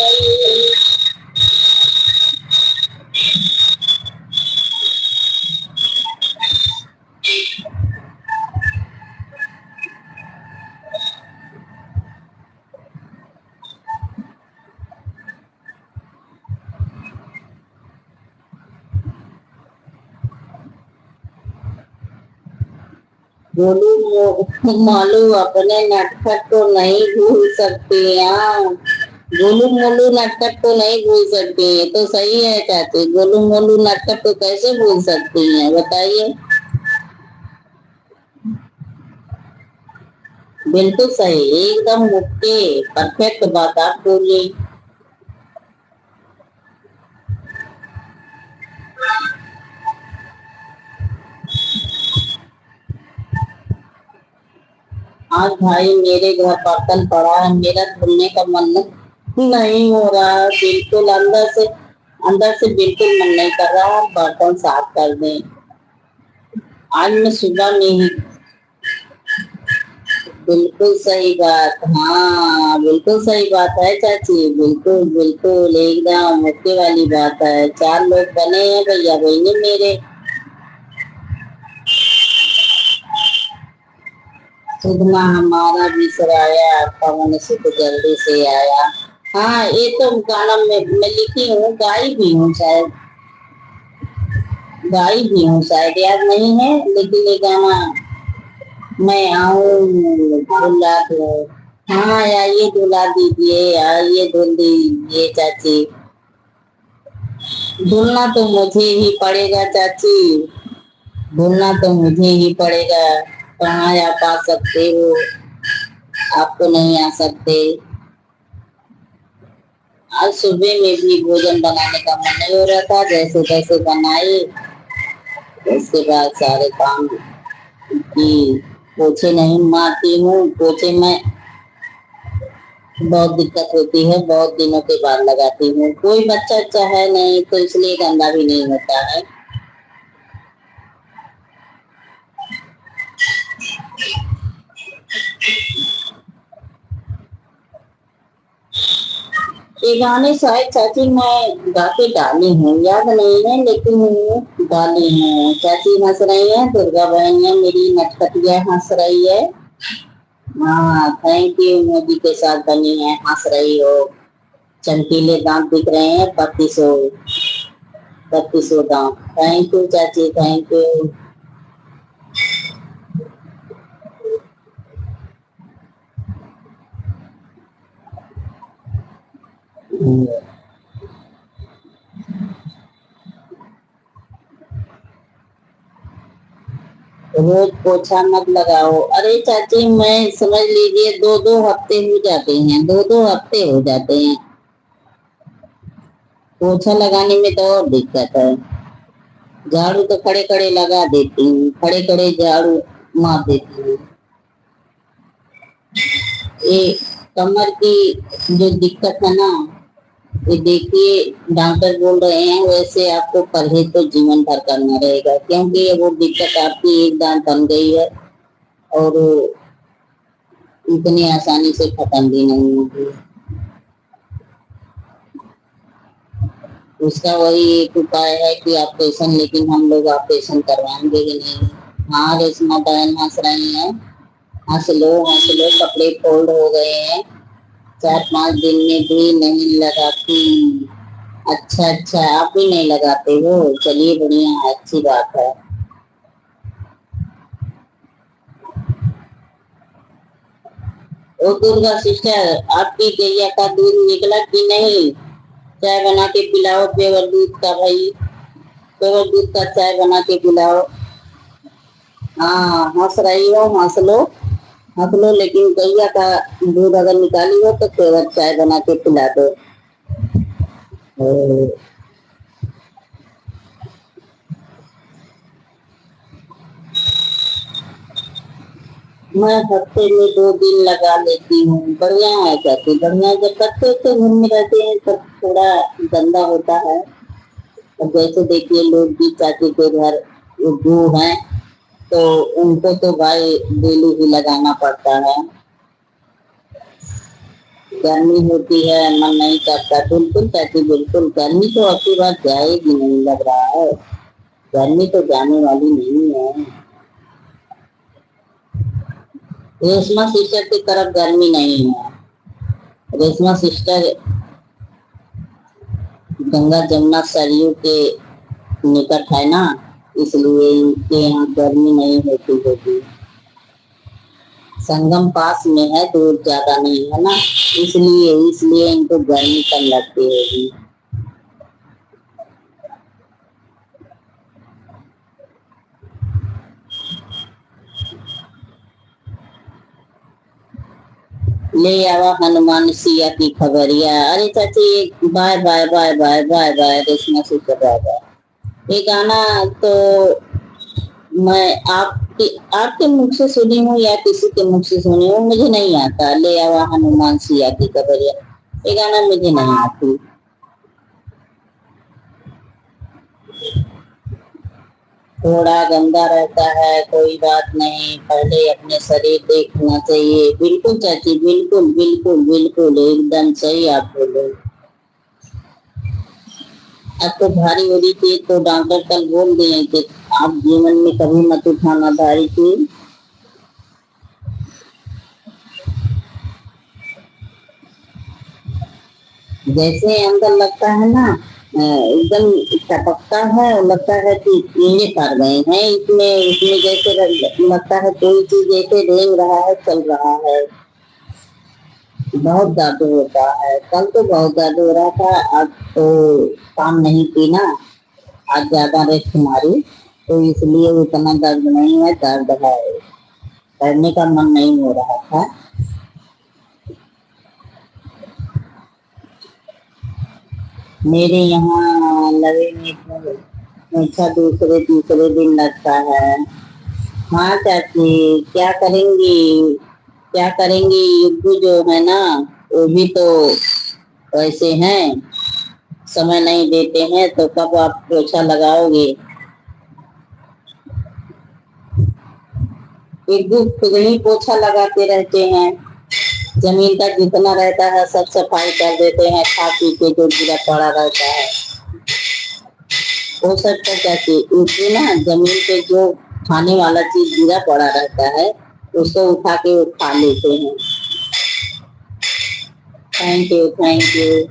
गोलू मालू अपने नटखट को नहीं भूल सकती। हाँ गोलू मोलू नटखट को नहीं भूल सकती, ये तो सही है चाची, गोलू मोलू नटखट को कैसे भूल सकती हैं बताइए। बिल्कुल सही, एकदम ओके, परफेक्ट बात आप बोली। आज भाई मेरे घर बर्तन पड़ा है, मेरा धुलने का मन नहीं हो रहा, बिल्कुल अंदर से बिल्कुल मन नहीं कर रहा बर्तन साफ कर दें। आज मैं सुबह में ही। बिल्कुल सही बात, हाँ बिल्कुल सही बात है चाची, बिल्कुल बिल्कुल एकदम ओके वाली बात है। 4 लोग बने हैं भैया बहनी मेरे। सुधना हमारा भी सराया, पवन सुख जल्दी से आया। हाँ, ये तो गाना मैं लिखी हूँ, गाई भी हूँ शायद, गाई भी हूँ शायद, याद नहीं है, लेकिन ये गाना मैं आऊं दुल्हा दो, हाँ आइए दुल्हा दीजिए, आइए धुल दीजिए चाची, धुलना तो मुझे ही पड़ेगा चाची, धुलना तो मुझे ही पड़ेगा, कहाँ आप आ सकते हो, आप तो नहीं आ सकते। आज सुबह में भी भोजन बनाने का मन नहीं हो रहा था, जैसे तैसे बनाए, उसके बाद सारे काम की, पोछे नहीं मारती हूँ, पोछे में बहुत दिक्कत होती है, बहुत दिनों के बाद लगाती हूँ, कोई बच्चा अच्छा है नहीं तो इसलिए गंदा भी नहीं होता है। ये गाने शायद चाची मैं गा के डाली हूँ, याद नहीं है, लेकिन डाली हूँ। चाची हंस रही है, दुर्गा बहन है मेरी, नटखटिया हंस रही है। हाँ थैंक यू, मोदी के साथ बनी है, हंस रही हो, चमकीले दांत दिख रहे हैं, 3200 दांत, थैंक यू चाची, थैंक यू। रोज पोछा मत लगाओ, अरे चाची मैं समझ लीजिए 2-2 हफ्ते हो जाते हैं, 2-2 हफ्ते हो जाते हैं, पोछा लगाने में तो और दिक्कत है। झाड़ू तो खड़े खड़े लगा देती हूँ, खड़े खड़े झाड़ू मार देती हूँ। ये कमर की जो दिक्कत है ना, ये देखिए डॉक्टर बोल रहे हैं वैसे आपको परहेज तो जीवन भर करना रहेगा, क्योंकि ये वो दिक्कत आपकी एक दांत बन गई है और इतनी आसानी से खत्म भी नहीं होगी। उसका वही एक उपाय है कि ऑपरेशन, लेकिन हम लोग ऑपरेशन करवाएंगे ही नहीं। हाँ रेशमा बहन हंस रही है, हंस लो, कपड़े फोल्ड हो गए हैं, 4-5 दिन में भी नहीं लगाती। अच्छा अच्छा, आप भी नहीं लगाते हो, चलिए बढ़िया है, अच्छी बात है। ओ दुर्गा सिस्टर, आपकी गैया का दूध निकला कि नहीं? चाय बना के पिलाओ पेवर दूध का भाई, पेवर दूध का चाय बना के पिलाओ। हाँ हंस रही हो, हंस लो, हंस लो, लेकिन गैया का दूध अगर निकाली हो तो पेवर चाय बना के पिला दो। मैं हफ्ते में 2 दिन लगा लेती हूँ, बढ़िया है चाची, बढ़िया। जब बच्चे बच्चे घर में रहते हैं तब थोड़ा गंदा होता है, और जैसे देखिए लोग भी चाची के घर बू हैं तो उनको तो भाई डेली ही लगाना पड़ता है, गर्मी होती है मन नहीं करता। बिल्कुल चाची बिल्कुल, गर्मी तो आपकी बात जाएगी नहीं लग रहा है, गर्मी तो जाने वाली नहीं है। रेशमा सिस्टर की तरफ गर्मी नहीं है, रेशमा सिस्टर गंगा जमुना सरयू के निकट है ना, इसलिए इनके यहाँ गर्मी नहीं होती होगी, संगम पास में है, दूर ज्यादा नहीं है ना, इसलिए इसलिए इनको गर्मी कम लगती होगी। ले आवा हनुमान सिया की खबरिया, अरे चाची bye bye bye bye bye bye, Reshma sister bye bye. ये गाना तो मैं आपके मुख से सुनी हूँ या किसी के मुख से सुनी हूँ, मुझे नहीं आता। ले आवा हनुमान सिया की खबरिया, ये गाना मुझे नहीं आती। थोड़ा गंदा रहता है, कोई बात नहीं, पहले अपने शरीर देखना चाहिए। बिल्कुल चाची, बिल्कुल बिल्कुल बिल्कुल एकदम सही आप बोले। आपको भारी हो रही थी तो डॉक्टर कल बोल दिए कि आप जीवन में कभी मत उठाना भारी चीज। जैसे अंदर लगता है ना, एकदम टपकता है और लगता है कि कीड़े पड़ गए हैं इसमें इसमें, जैसे लगता है कोई चीज जैसे रेंग रहा है, चल रहा है। बहुत जादू होता है। कल तो बहुत जादू हो रहा था, आज तो काम नहीं की ना, आज ज्यादा रेस्ट मारी, तो इसलिए उतना दर्द नहीं है। दर्द है, करने का मन नहीं हो रहा था। मेरे यहाँ लवे में अच्छा दूसरे तीसरे दिन लगता है। हाँ चाची, क्या करेंगी, क्या करेंगी, युद्धू जो है ना, वो भी तो वैसे हैं, समय नहीं देते हैं, तो कब आप पोछा लगाओगे। एक दिन खुद ही पोछा लगाते रहते हैं, जमीन का जितना रहता है सब सफाई कर देते हैं, खा पी के जो गिरा पड़ा रहता है वो सब कर जाती। उसमें ना जमीन पे जो खाने वाला चीज गिरा पड़ा रहता है उसको उठा के वो खा लेते हैं। Thank you, thank you.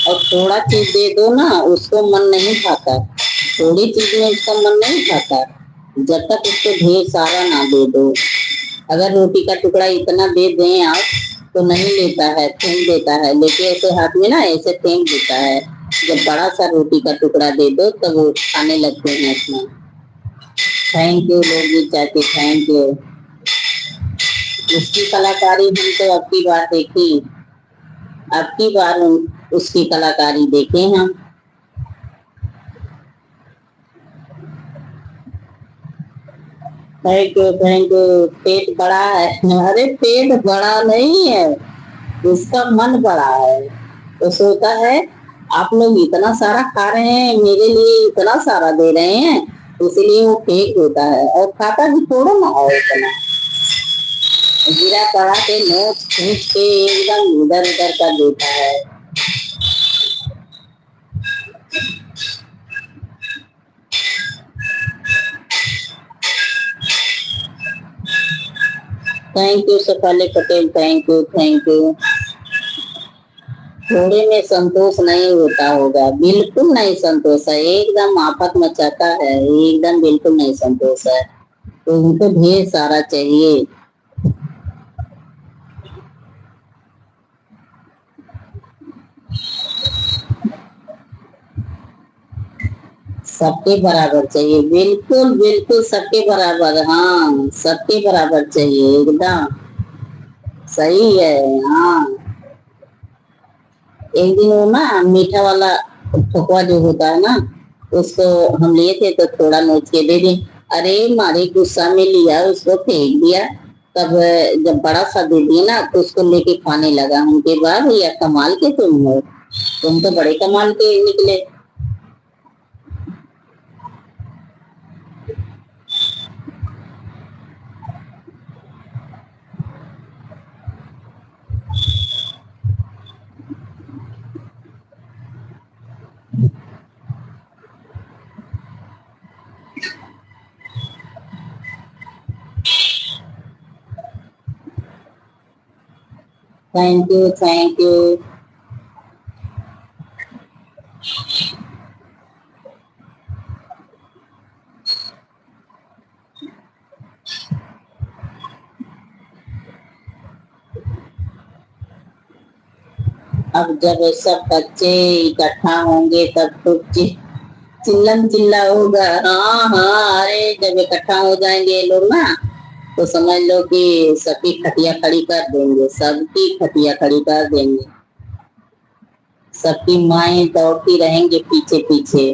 और थोड़ा चीज दे दो ना, उसको मन नहीं खाता, थोड़ी चीज में उसका मन नहीं खाता, जब तक उसको ढेर सारा ना दे दो। अगर रोटी का टुकड़ा इतना दे दें आप तो नहीं लेता है, फेंक देता है, लेके ऐसे हाथ में ना ऐसे फेंक देता है। जब बड़ा सा रोटी का टुकड़ा दे दो तब वो खाने लगते हैं उसमें। थैंक यू लोगी चाची, थैंक यू। उसकी कलाकारी हम तो अब की बार देखी, अब की बार उसकी कलाकारी देखे हम। Thank you, thank you. पेट बड़ा है? अरे पेट बड़ा नहीं है, उसका मन बड़ा है। तो सोचा है आप लोग इतना सारा खा रहे हैं, मेरे लिए इतना सारा दे रहे हैं, इसलिए वो फेंक होता है। और खाता भी थोड़ा ना है इतना, गिरा पड़ा के नोच खींच के एकदम इधर उधर कर देता है। Thank you Shafali Patel, thank you, thank you. थोड़े में संतोष नहीं होता होगा, बिल्कुल नहीं संतोष है, एकदम आफत मचाता है, एकदम बिल्कुल नहीं संतोष है। तो उनको ढेर सारा चाहिए। सबके बराबर चाहिए, बिल्कुल बिल्कुल सबके बराबर, हाँ सबके बराबर चाहिए, एकदम सही है। हाँ, एक दिन वो ना मीठा वाला ठोकवा जो होता है ना, उसको हम लिए थे तो थोड़ा नोच के दे दी। अरे मारे गुस्सा में लिया, उसको फेंक दिया। तब जब बड़ा सा दे दिया ना तो उसको लेके खाने लगा। उनके बाद भैया कमाल के तुम हो, तुम तो बड़े कमाल के निकले। Thank you, thank you. अब जब सब बच्चे इकट्ठा होंगे तब तो चिल्लम चिल्ला होगा। हाँ हाँ, अरे जब इकट्ठा हो जाएंगे ये लोग ना, तो समझ लो कि सबकी खटिया खड़ी कर देंगे, सबकी खटिया खड़ी कर देंगे। सबकी माएं दौड़ती रहेंगे पीछे पीछे,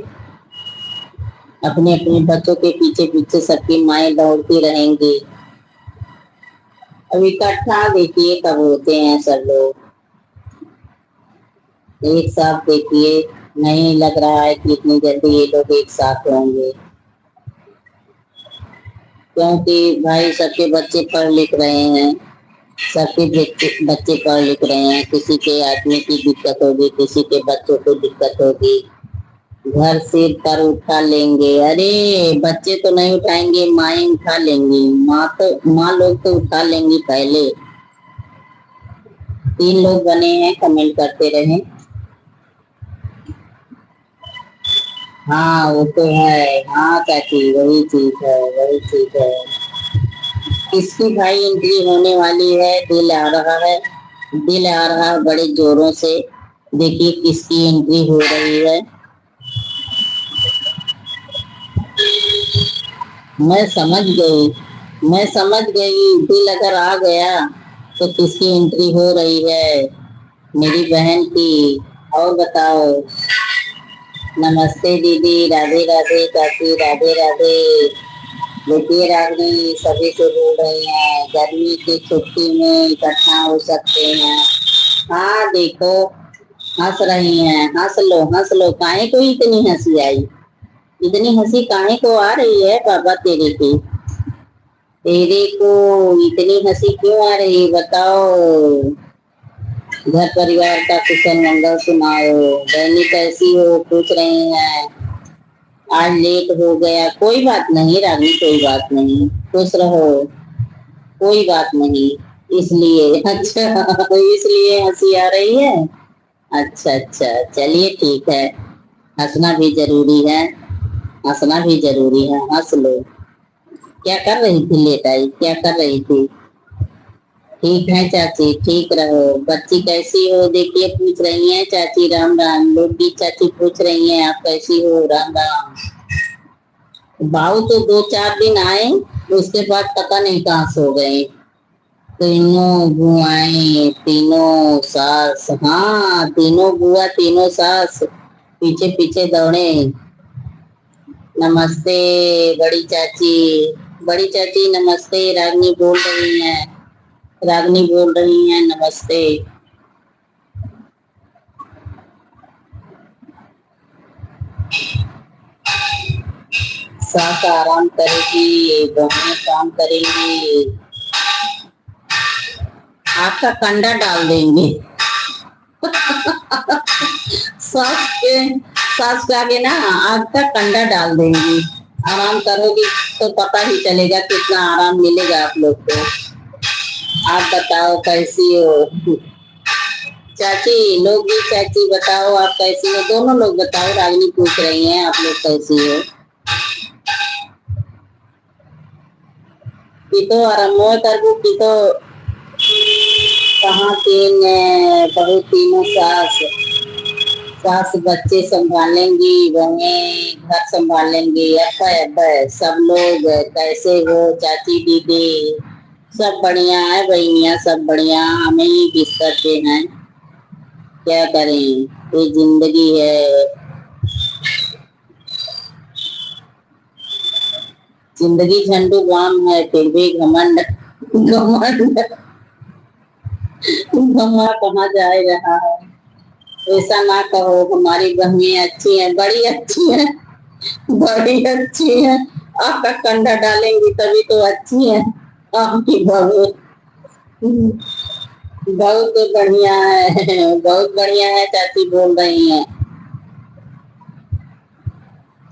अपने अपने बच्चों के पीछे पीछे सबकी माएं दौड़ती रहेंगी। अब इकट्ठा देखिए कब होते हैं सब लोग, एक साथ देखिए। नहीं लग रहा है कि इतनी जल्दी ये लोग एक साथ होंगे, क्योंकि भाई सबके बच्चे पढ़ लिख रहे हैं, सबके बच्चे पढ़ लिख रहे हैं। किसी के आदमी की दिक्कत होगी, किसी के बच्चों को दिक्कत होगी, घर सिर पर उठा लेंगे। अरे बच्चे तो नहीं उठाएंगे, माएं उठा लेंगी, माँ लोग तो उठा लेंगी पहले। 3 लोग बने हैं, कमेंट करते रहें। हाँ वो तो है, हाँ चाची वही चीज है, वही चीज है। किसकी भाई एंट्री होने वाली है, दिल आ रहा है, दिल आ रहा है बड़े जोरों से। देखिए किसकी एंट्री हो रही है। मैं समझ गई, मैं समझ गई, दिल अगर आ गया तो किसकी एंट्री हो रही है, मेरी बहन की। और बताओ। नमस्ते दीदी, राधे राधे चाची, राधे राधे। देखिए रागनी सभी से बोल रही हैं, गर्मी की छुट्टी में इकट्ठा हो सकते हैं। हाँ देखो, हंस रही हैं, हंस लो, काहे को इतनी हंसी आई, इतनी हंसी काहे को आ रही है बाबा तेरे की, तेरे को इतनी हंसी क्यों आ रही बताओ। घर परिवार का कुशल मंगल सुनाओ। बहनी कैसी हो, पूछ रही हैं। आज लेट हो गया, कोई बात नहीं रानी, कोई बात नहीं, खुश रहो, कोई बात नहीं। इसलिए अच्छा इसलिए हंसी आ रही है। अच्छा अच्छा, चलिए ठीक है, हंसना भी जरूरी है, हंसना भी जरूरी है, हंस लो। क्या कर रही थी लेटाई, क्या कर रही थी। ठीक है चाची, ठीक रहो। बच्ची कैसी हो, देखिए पूछ रही हैं चाची, राम राम। लोग भी चाची पूछ रही हैं आप कैसी हो, राम राम। बाऊ तो 2-4 दिन आए, उसके बाद पता नहीं कहाँ सो गए। तीनों बुआएं, तीनों सास, हाँ तीनों बुआ तीनों सास पीछे पीछे दौड़े। नमस्ते बड़ी चाची, बड़ी चाची नमस्ते, रागनी बोल रही हैं, रागनी बोल रही हैं नमस्ते। सास आराम करेगी, बहनें काम करेंगी, आपका कंडा डाल देंगे सास के, सास के आगे ना आपका कंडा डाल देंगी। आराम करोगी तो पता ही चलेगा कितना आराम मिलेगा आप लोग को। आप बताओ कैसी हो चाची, लोग भी चाची बताओ आप कैसी हो, दोनों लोग बताओ, रागिनी पूछ रही हैं आप लोग कैसी हो। पीतो आरामो करबू पीतो, कहाँ तीन बहू तीनों सास, सास बच्चे संभालेंगी, बहनें घर संभालेंगी। अब्बा अब्बा सब लोग कैसे हो चाची दीदी, सब बढ़िया है बहनिया, सब बढ़िया, हमें ही मिस करते हैं, क्या करें, ये जिंदगी है, जिंदगी झंडू बाम है, फिर भी घमंड, घमंड घमा कहाँ जाए रहा है। ऐसा ना कहो, हमारी बहनें अच्छी हैं, बड़ी अच्छी हैं, बड़ी अच्छी है, आपका कंधा डालेंगी तभी तो अच्छी है आपकी बहू। बहुत बढ़िया है, बहुत बढ़िया है चाची बोल रही हैं,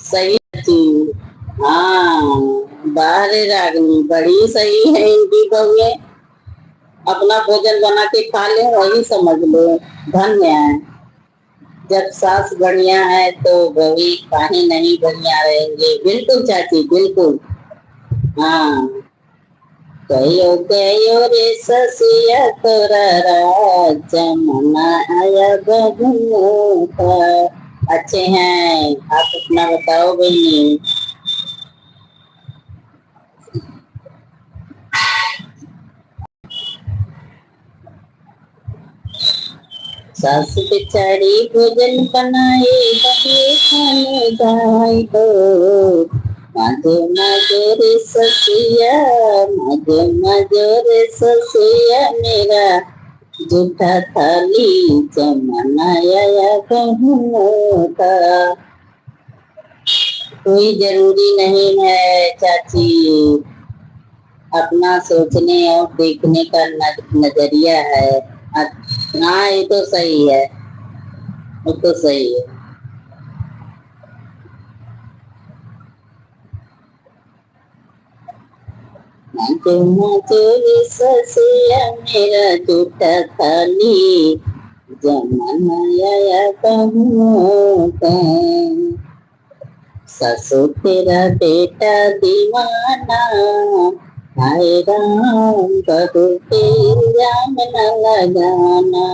सही चाची। हाँ बाहर रागनी बड़ी सही है इनकी बहुएं, अपना भोजन बना के खा ले वही समझ लो धन्य है। जब सास बढ़िया है तो बही काहे नहीं बढ़िया रहेंगे, बिल्कुल चाची बिल्कुल। हाँ कहियो कहियो रे ससिया तोरा जमुना आया बहू का। अच्छे हैं, आप अपना बताओ बहनी। सास बेचारी भोजन बनाए बहे खाने जाए हो, माधो माधो रे ससिया, माधो माधो रे ससिया मेरा, जूठा थाली जमाया बहनों का। कोई जरूरी नहीं है चाची, अपना सोचने और देखने का नजरिया है। हाँ ये तो सही है, ये तो सही है। चुमा चोरी ससिया मेरा जूठा थाली जमाना आया कहूँ ससुर तेरा बेटा दीवाना हाय राम बहू पे इल्जाम न लगाना।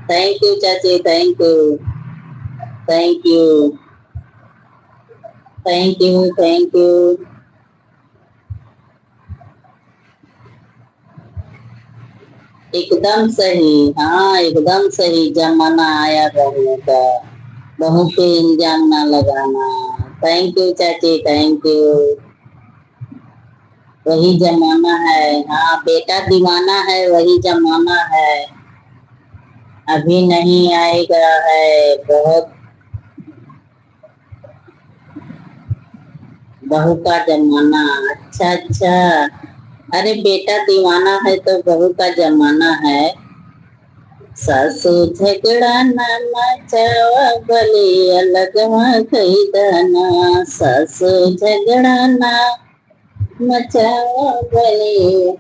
थैंक यू चाची, thank you, thank you, thank you, thank you. एकदम सही, हाँ एकदम सही, जमाना आया बहू का, बहू पे इल्जाम ना लगाना। थैंक यू चाची, थैंक यू। वही जमाना है, हाँ बेटा दीवाना है, वही जमाना है, अभी नहीं आएगा है बहुत बहू का जमाना। अच्छा अच्छा, अरे बेटा दीवाना है तो बहू का जमाना है। सासू झगड़ा ना मचावा भले अलग कही दाना, सासू झगड़ा ना मचावा भले।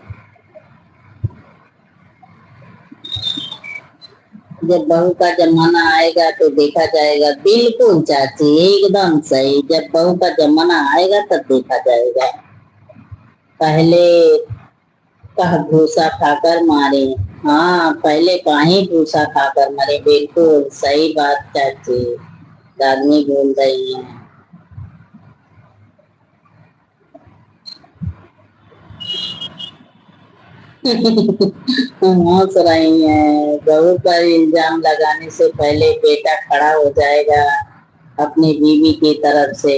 जब बहू का जमाना आएगा तो देखा जाएगा। बिल्कुल चाची, एकदम सही, जब बहू का जमाना आएगा तब देखा जाएगा। पहले कह भूसा खाकर मारे, हाँ पहले काहे भूसा खाकर मरे। बिल्कुल सही बात चाची, आदमी बोल रही है। हंस रही है, बहू पर इल्जाम लगाने से पहले बेटा खड़ा हो जाएगा अपनी बीवी की तरफ से।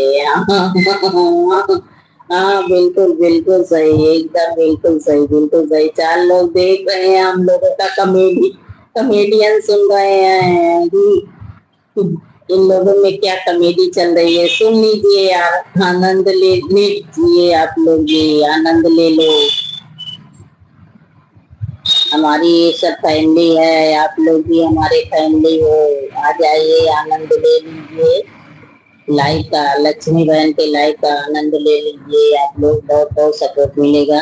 हाँ बिल्कुल बिल्कुल सही, एकदम बिल्कुल सही, बिल्कुल सही। चार लोग देख रहे हैं, हम लोगों का कमेडियन सुन रहे हैं। इन लोगों में क्या कमेडी चल रही है, सुन लीजिए यार, आनंद ले लीजिए, आप लोग ये आनंद ले लो। हमारी ये सब फैमिली है, आप लोग भी हमारे फैमिली हो, आ जाइए आनंद ले लीजिए। लाइव का, लक्ष्मी बहन के लाइव का आनंद ले लीजिए आप लोग, बहुत बहुत सपोर्ट मिलेगा।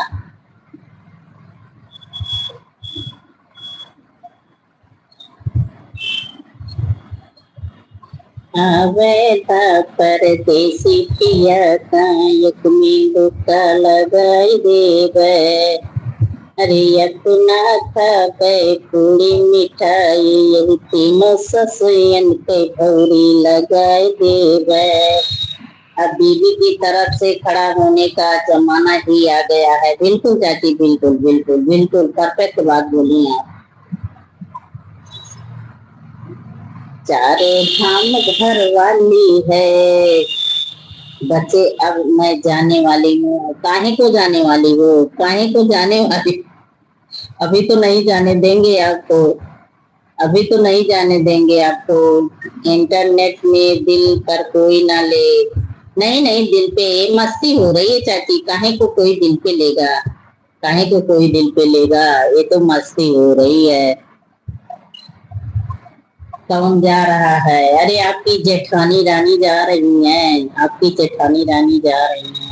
आवे था परदेसी पिया का, एक मींदू का लगाई देवे। अरे अपना खावे पूरी मिठाई, यही तीनों ससुयन के भौरी लगाई देवे। अब बीवी की तरफ से खड़ा होने का जमाना ही आ गया है। बिल्कुल चाची, बिल्कुल बिल्कुल बिल्कुल परफेक्ट बात बोली आप। चारों धाम घर वाली है, बच्चे अब मैं जाने वाली हूँ। काहे को जाने वाली हो, काहे को जाने वाली, अभी तो नहीं जाने देंगे आपको, अभी तो नहीं जाने देंगे आपको। इंटरनेट में दिल पर कोई ना ले, नहीं नहीं दिल पे मस्ती हो रही है चाची, काहे को कोई दिल पे लेगा, काहे को कोई दिल पे लेगा, ये तो मस्ती हो रही है। कौन जा रहा है, अरे आपकी जेठानी रानी जा रही हैं, आपकी जेठानी रानी जा रही हैं।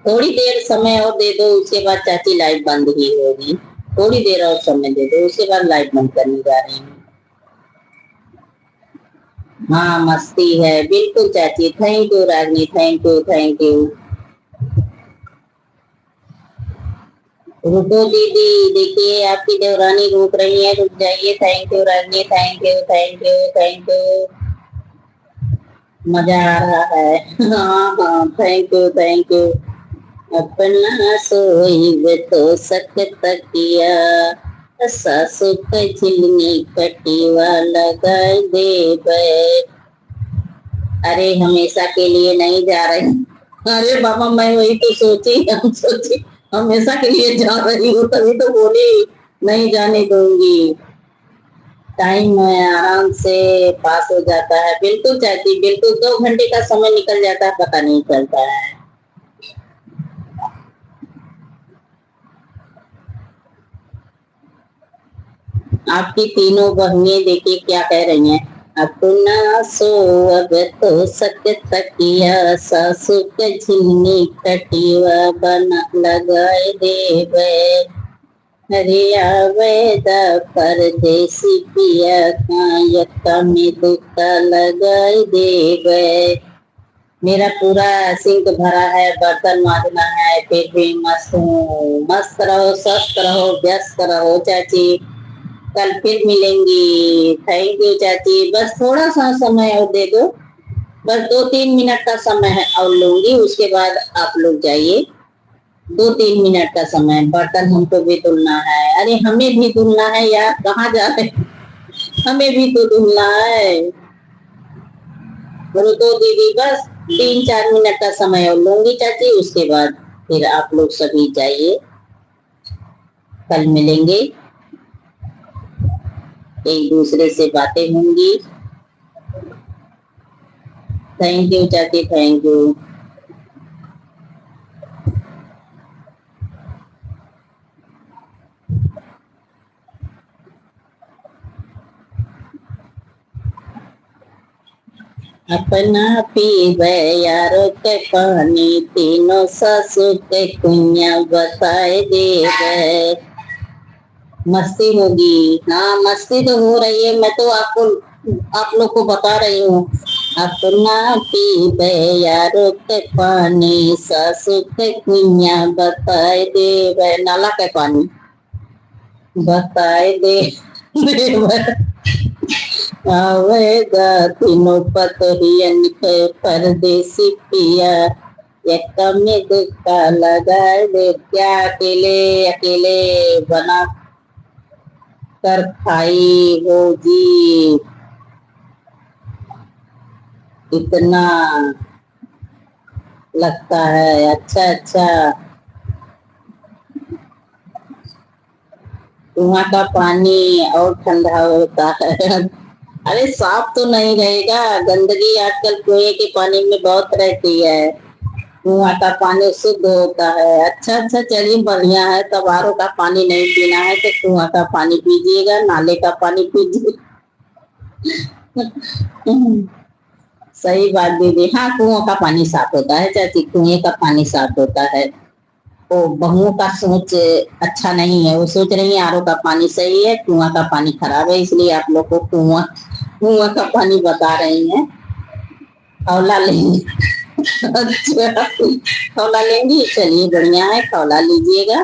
थोड़ी देर समय और दे दो, उसके बाद चाची लाइट बंद ही होगी। थोड़ी देर और समय दे दो, उसके बाद लाइट बंद करने जा रही हूँ। हाँ मस्ती है, बिल्कुल चाची। Thank you Ragini, thank you, thank you. रुको दीदी, देखिए आपकी देवरानी रुक रही है, रुक जाइए। Thank you Ragini, thank you, thank you, thank you. मजा आ रहा है। हाँ हाँ थैंक यू, थैंक यू। अपना सोई तो सक तकिया, सासु के झिलनी कटिवा लगाई दे। अरे हमेशा के लिए नहीं जा रही, अरे बाबा मैं वही तो सोची, हम सोची हमेशा के लिए जा रही हूँ, तभी तो बोली नहीं जाने दूंगी। टाइम आराम से पास हो जाता है। बिल्कुल चाहती, बिल्कुल 2 घंटे का समय निकल जाता है, पता नहीं चलता है। आपकी तीनों बहनें देखिए क्या कह रही हैं। अपना सो अब तो सक तकिया सासू के झिन्नी कटिया बना लगाए देवे हरिया वेदा परदेसी पिया कायका में दुक्का लगाए देवे। मेरा पूरा सिंक भरा है, बर्तन मांजना है, फिर भी मस्त हूँ। मस्त रहो, स्वस्थ रहो, व्यस्त रहो चाची। कल फिर मिलेंगी। थैंक यू चाची। बस थोड़ा सा समय और दे दो, बस 2-3 मिनट का समय है और लूंगी, उसके बाद आप लोग जाइए। 2-3 मिनट का समय। बर्तन हमको भी धुलना है। अरे हमें भी धुलना है यार, कहाँ जा रहे, हमें भी तो धुलना है। बोलो तो दीदी, बस 3-4 मिनट का समय और लूंगी चाची, उसके बाद फिर आप लोग सभी जाइए। कल मिलेंगे, एक दूसरे से बातें होंगी। थैंक यू चाची, थैंक यू। अपना पीवे यारो के पानी, तीनों सासू के कुइया बताए देवे। मस्ती होगी, हाँ मस्ती तो हो रही है। मैं तो आपको, आप लोग को बता रही हूँ। अपना पीवे यारो के पानी, सासू के कुइया बताए देवे। नाला के पानी बताए दे देवे। आवेगा तीनों पतोहियन के परदेसी पिया, एक में दुक्का लगाए दे। क्या अकेले अकेले बना कर खाई हो जी, इतना लगता है। अच्छा अच्छा, कुआं का पानी और ठंडा होता है। अरे साफ तो नहीं रहेगा, गंदगी आजकल कुएं के पानी में बहुत रहती है। कुआं का पानी शुद्ध होता है। अच्छा अच्छा, चलिए बढ़िया है। तब आरओ का पानी नहीं पीना है तो कुआं का पानी पीजिएगा, नाले का पानी पीजिए। सही बात दीदी। हाँ, कुओं का पानी साफ होता है चाची, कुएं का पानी साफ होता है। वो बहुओं का सोच अच्छा नहीं है, वो सोच रही है आरओ का पानी सही है, कुआं का पानी खराब है, इसलिए आप लोग को कुआं कुआं का पानी बता रही हैं। खौला लेंगे। अच्छा, खौला लेंगी, चलिए बढ़िया है, खौला लीजिएगा।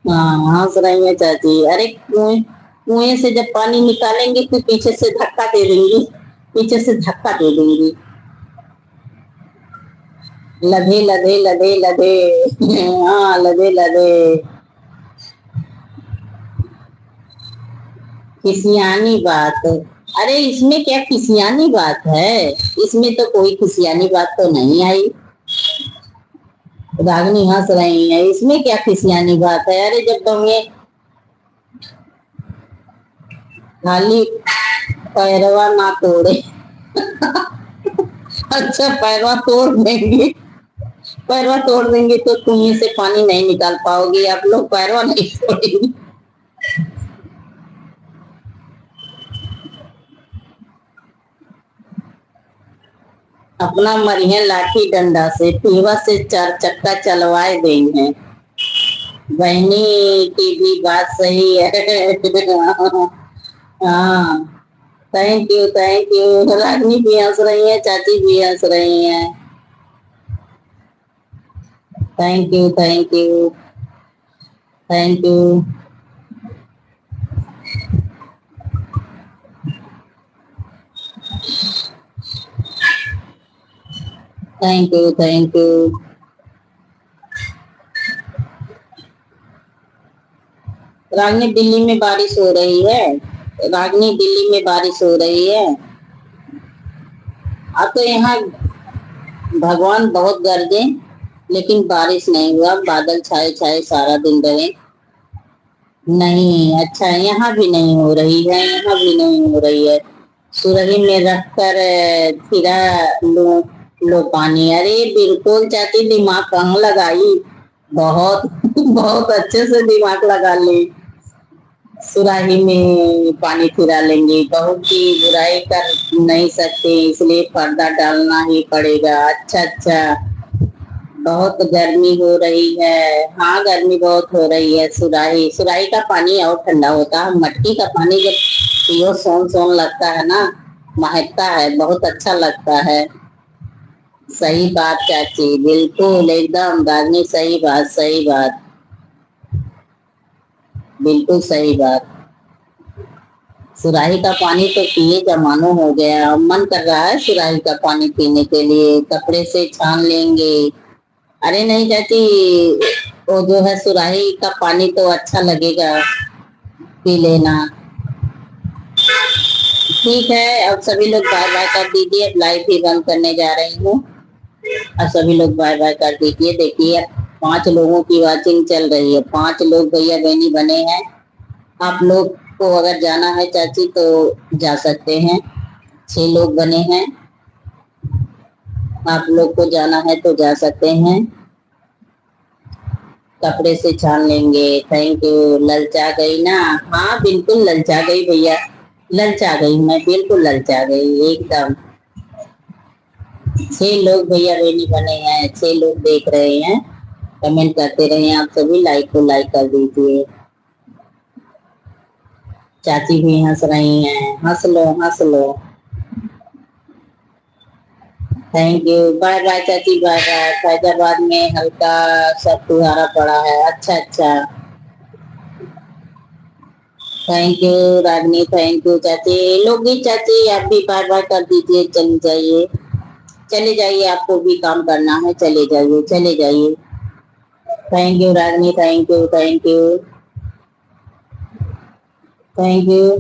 हाँ, हंस रही है चाची। अरे कुएं कुएं से जब पानी निकालेंगे तो पीछे से धक्का दे देंगी, पीछे से धक्का दे देंगी। लदे लदे लदे लदे। हाँ, लदे लदे। खिसियानी बात? अरे इसमें क्या खिसियानी बात है, इसमें तो कोई खिसियानी बात तो नहीं आई। रागनी हंस रही है, इसमें क्या खिसियानी बात है। अरे जब तुम्हें खाली पैरवा ना तोड़े। अच्छा, पैरवा तोड़ देंगे, पैरवा तोड़ देंगे तो कुएं से पानी नहीं निकाल पाओगे आप लोग, पैरवा नहीं तोड़ेंगे। अपना मरिया लाठी डंडा से, पीवा से 4 चक्का चलवाए देंगे। बहनी की भी बात सही है। हाँ, thank you thank you. Ragini भी हंस रही है, चाची भी हंस रही है। Thank you thank you thank you. Thank you thank you. Ragini, Delhi में बारिश हो रही है। रागनी, दिल्ली में बारिश हो रही है। अब तो यहाँ भगवान बहुत गरजे, लेकिन बारिश नहीं हुआ। बादल छाए छाए सारा दिन रहे। नहीं, अच्छा, यहाँ भी नहीं हो रही है, यहाँ भी नहीं हो रही है। सुरही में रख कर फिरा लो पानी। अरे बिल्कुल चाची, दिमाग कहाँ लगाई, बहुत बहुत अच्छे से दिमाग लगा ली। सुराही में पानी फिरा लेंगे, बहू की बुराई कर नहीं सकते, इसलिए पर्दा डालना ही पड़ेगा। अच्छा अच्छा, बहुत गर्मी हो रही है। हाँ गर्मी बहुत हो रही है। सुराही सुराही का पानी और ठंडा होता है। मटकी का पानी जब पियो सोन सोन लगता है ना, महकता है, बहुत अच्छा लगता है। सही बात चाची, बिल्कुल एकदम रागनी, सही बात सही बात, बिल्कुल सही बात। सुराही का पानी तो पिए जमानो हो गया, अब मन कर रहा है सुराही का पानी पीने के लिए। कपड़े से छान लेंगे। अरे नहीं चाची, वो जो है सुराही का पानी तो अच्छा लगेगा, पी लेना। ठीक है, अब सभी लोग बाय बाय कर दीजिए, अब लाइव भी बंद करने जा रही हूँ। अब सभी लोग बाय बाय कर दीजिए। देखिए 5 लोगों की वॉचिंग चल रही है, 5 लोग भैया बहनी बने हैं। आप लोग को अगर जाना है चाची तो जा सकते हैं। 6 लोग बने हैं, आप लोग को जाना है तो जा सकते हैं। कपड़े से छान लेंगे। Thank you. ललचा गई ना? हाँ बिल्कुल ललचा गई भैया, ललचा गई, मैं बिल्कुल ललचा गई एकदम। 6 लोग भैया बहनी बने हैं, 6 लोग देख रहे हैं। कमेंट करते रहे आप सभी, लाइक को लाइक कर दीजिए। चाची भी हंस रही हैं, हंस लो हंस लो। थैंक यू, बाय बाय चाची, बाय बाय। फैजाबाद में हल्का सा फुहारा पड़ा है। अच्छा अच्छा, thank you Ragini, thank you चाची। लोगी चाची आप भी बाय बाय कर दीजिए, चले जाइए, चले जाइए, आपको भी काम करना है, चले जाइए चले जाइए। Thank you Ragini, thank you thank you thank you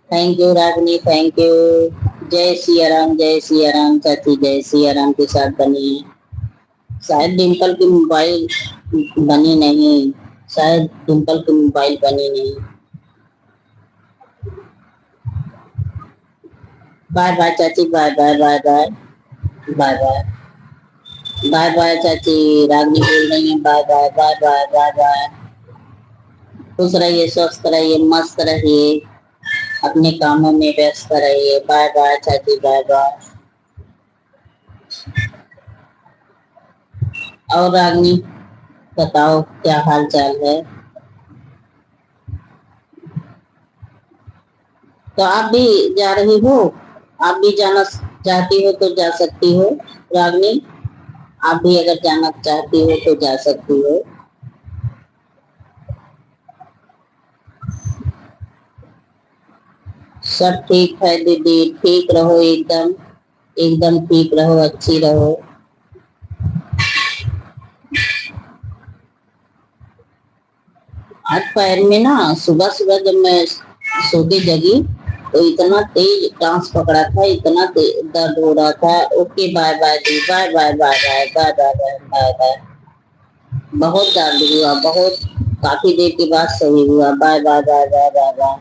thank you Ragini, thank you. जय सिया राम, जय सिया राम चाची, जय सिया राम के साथ बनी है। शायद डिम्पल की मोबाइल बनी नहीं, शायद डिम्पल की मोबाइल बनी नहीं। बाय बाय चाची, bye bye bye bye bye bye bye bye चाची। रागनी बोल रही है bye bye bye bye bye bye. खुश रहिए, स्वस्थ रहिए, मस्त रहिए, अपने कामों में व्यस्त रहिए। बाय बाय चाची, बाय बाय। और रागनी बताओ क्या हाल चाल है? तो आप भी जा रही हो? आप भी जाना चाहती हो तो जा सकती हो रागनी। आप भी अगर जाना चाहती हो तो जा सकती हो। सब ठीक है दीदी, ठीक रहो एकदम, एकदम ठीक रहो, अच्छी रहो। आज पैर में ना, सुबह सुबह जब मैं सो के जगी तो इतना तेज टांस पकड़ा था, इतना दर्द हो रहा था। ओके बाय बाय दी, bye bye bye bye bye bye bye bye bye. बहुत दर्द हुआ, बहुत, काफी देर के बाद सही हुआ। Bye bye bye bye bye bye.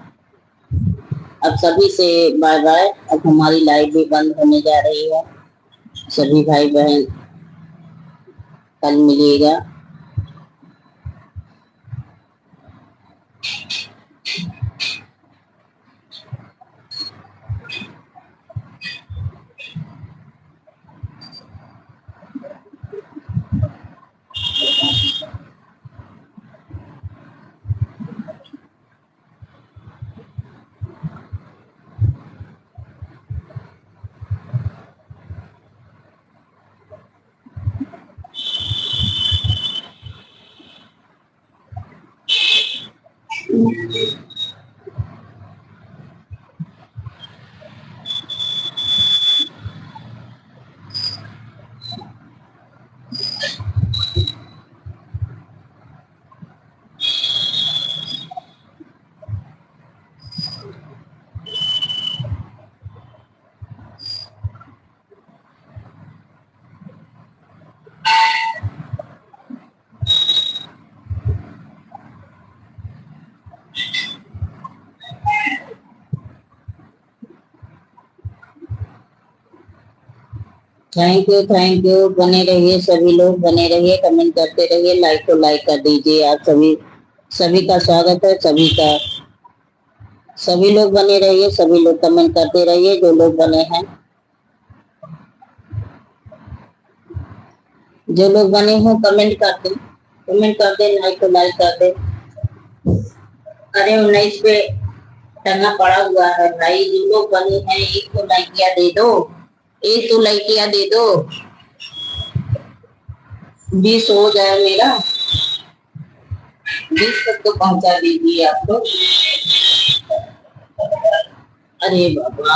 अब सभी से बाय बाय। अब हमारी लाइफ भी बंद होने जा रही है। सभी भाई बहन कल मिलिएगा। थैंक यू, बने रहिए, सभी लोग बने रहिए, कमेंट करते रहिए, लाइक को लाइक कर दीजिए आप सभी। सभी का स्वागत है, सभी का। सभी लोग बने रहिए, सभी लोग कमेंट करते रहिए जो लोग बने हैं। जो लोग बने हो कमेंट कर दे, कमेंट कर दे, लाइक को लाइक कर दे। अरे 19 पे टंगा पड़ा हुआ है भाई। जो लोग बने हैं एक तो लाइकिया दे दो, एक तो लाइकिया दे दो। 20 हो जाए मेरा, 20 तक तो पहुंचा दीजिए आप लोग। अरे बाबा,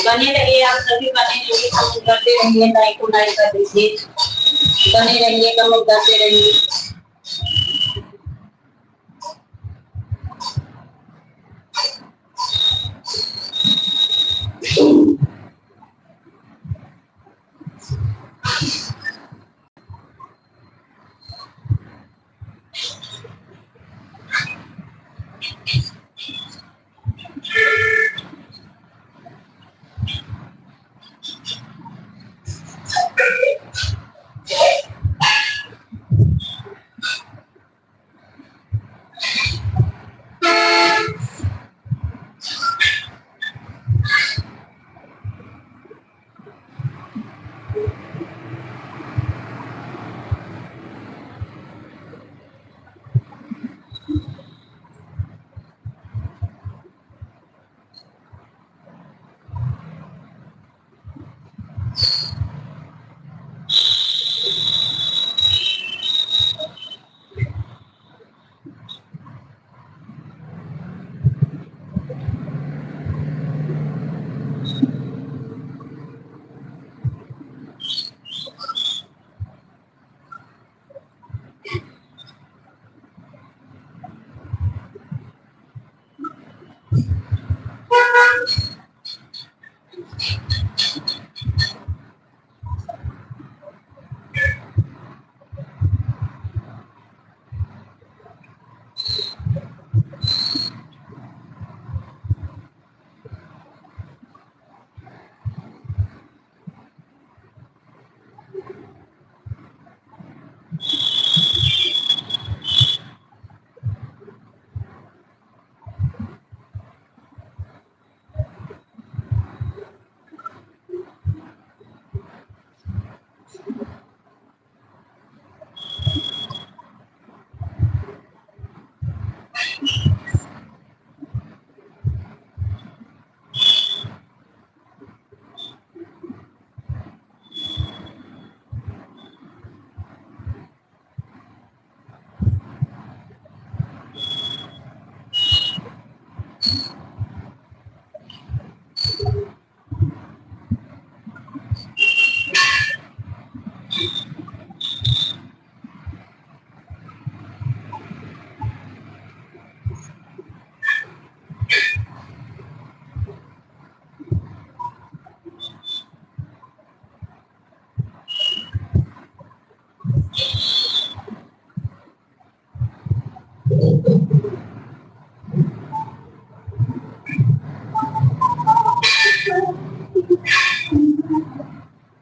बने रहिए, आप सभी बने रहिए, कमेंट करते रहिए, लाइक को लाइक कर दीजिए, बने रहिए, कमेंट करते रहिए।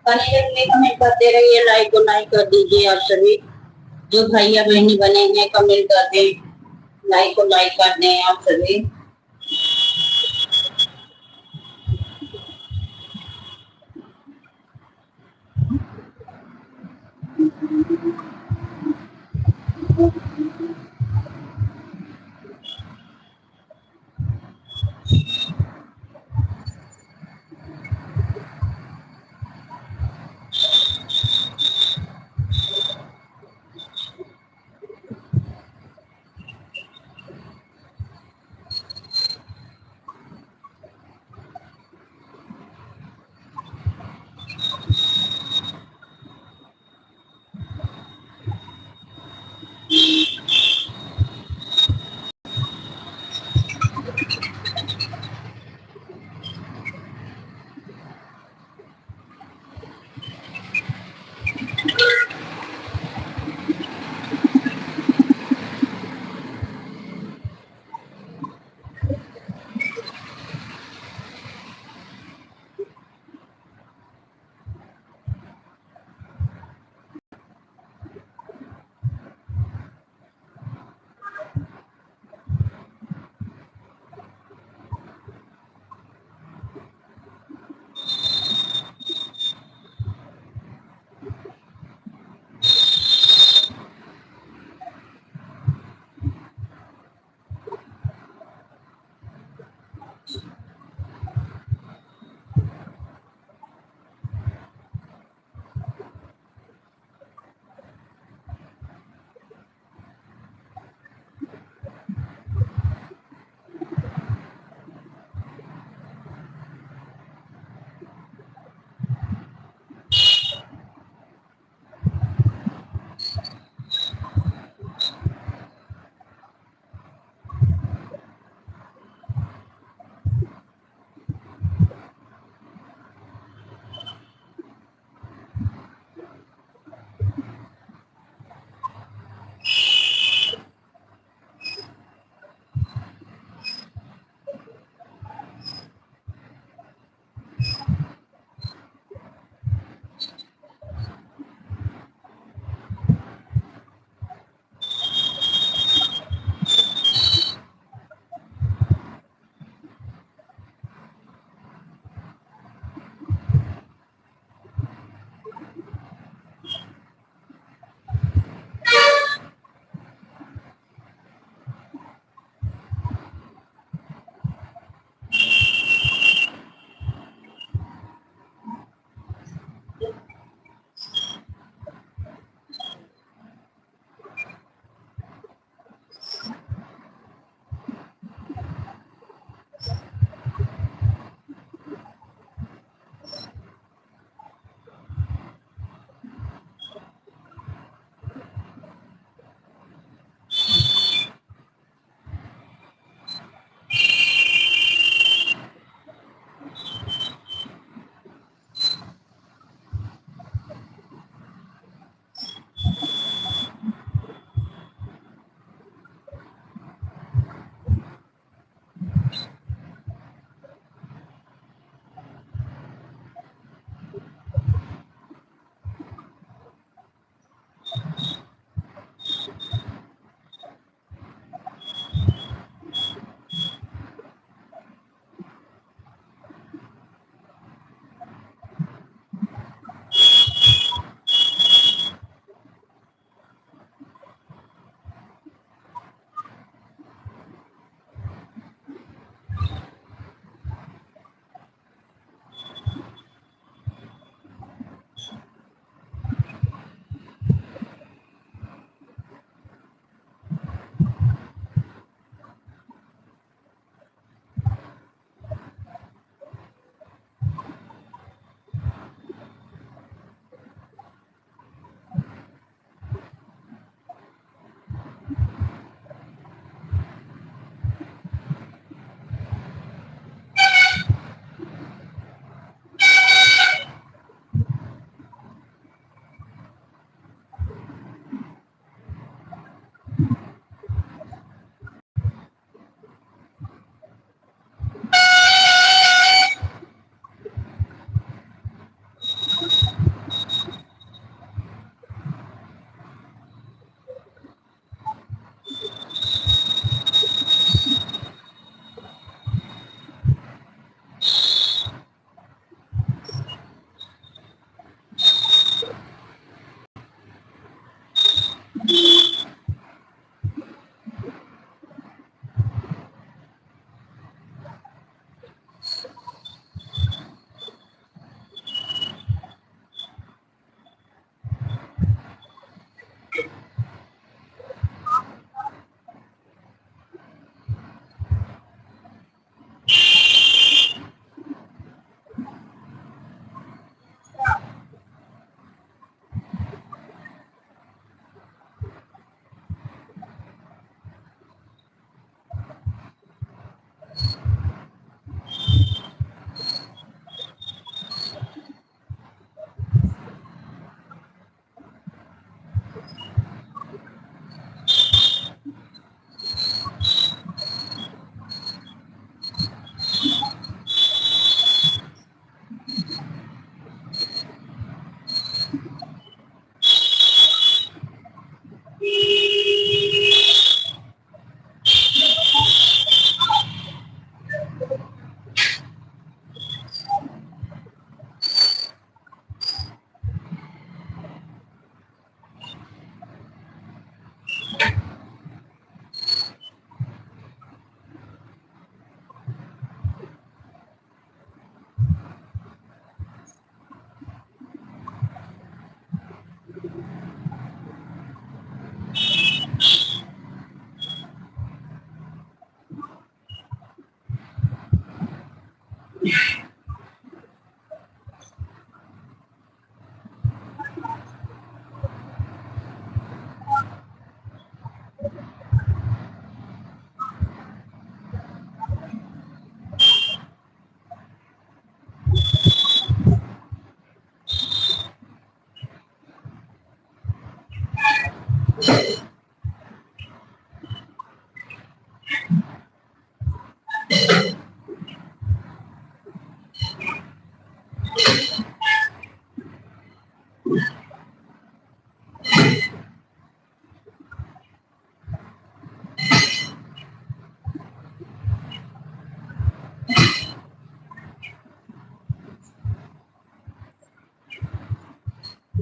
बने रहिए, कमेंट करते रहिए, लाइक को लाइक कर दीजिए। आप सभी जो भैया बहनी बने हैं कमेंट कर दें, लाइक को लाइक कर दें आप सभी।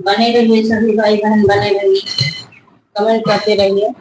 बने रहिए सभी भाई बहन, बने रहिए, कमेंट करते रहिए।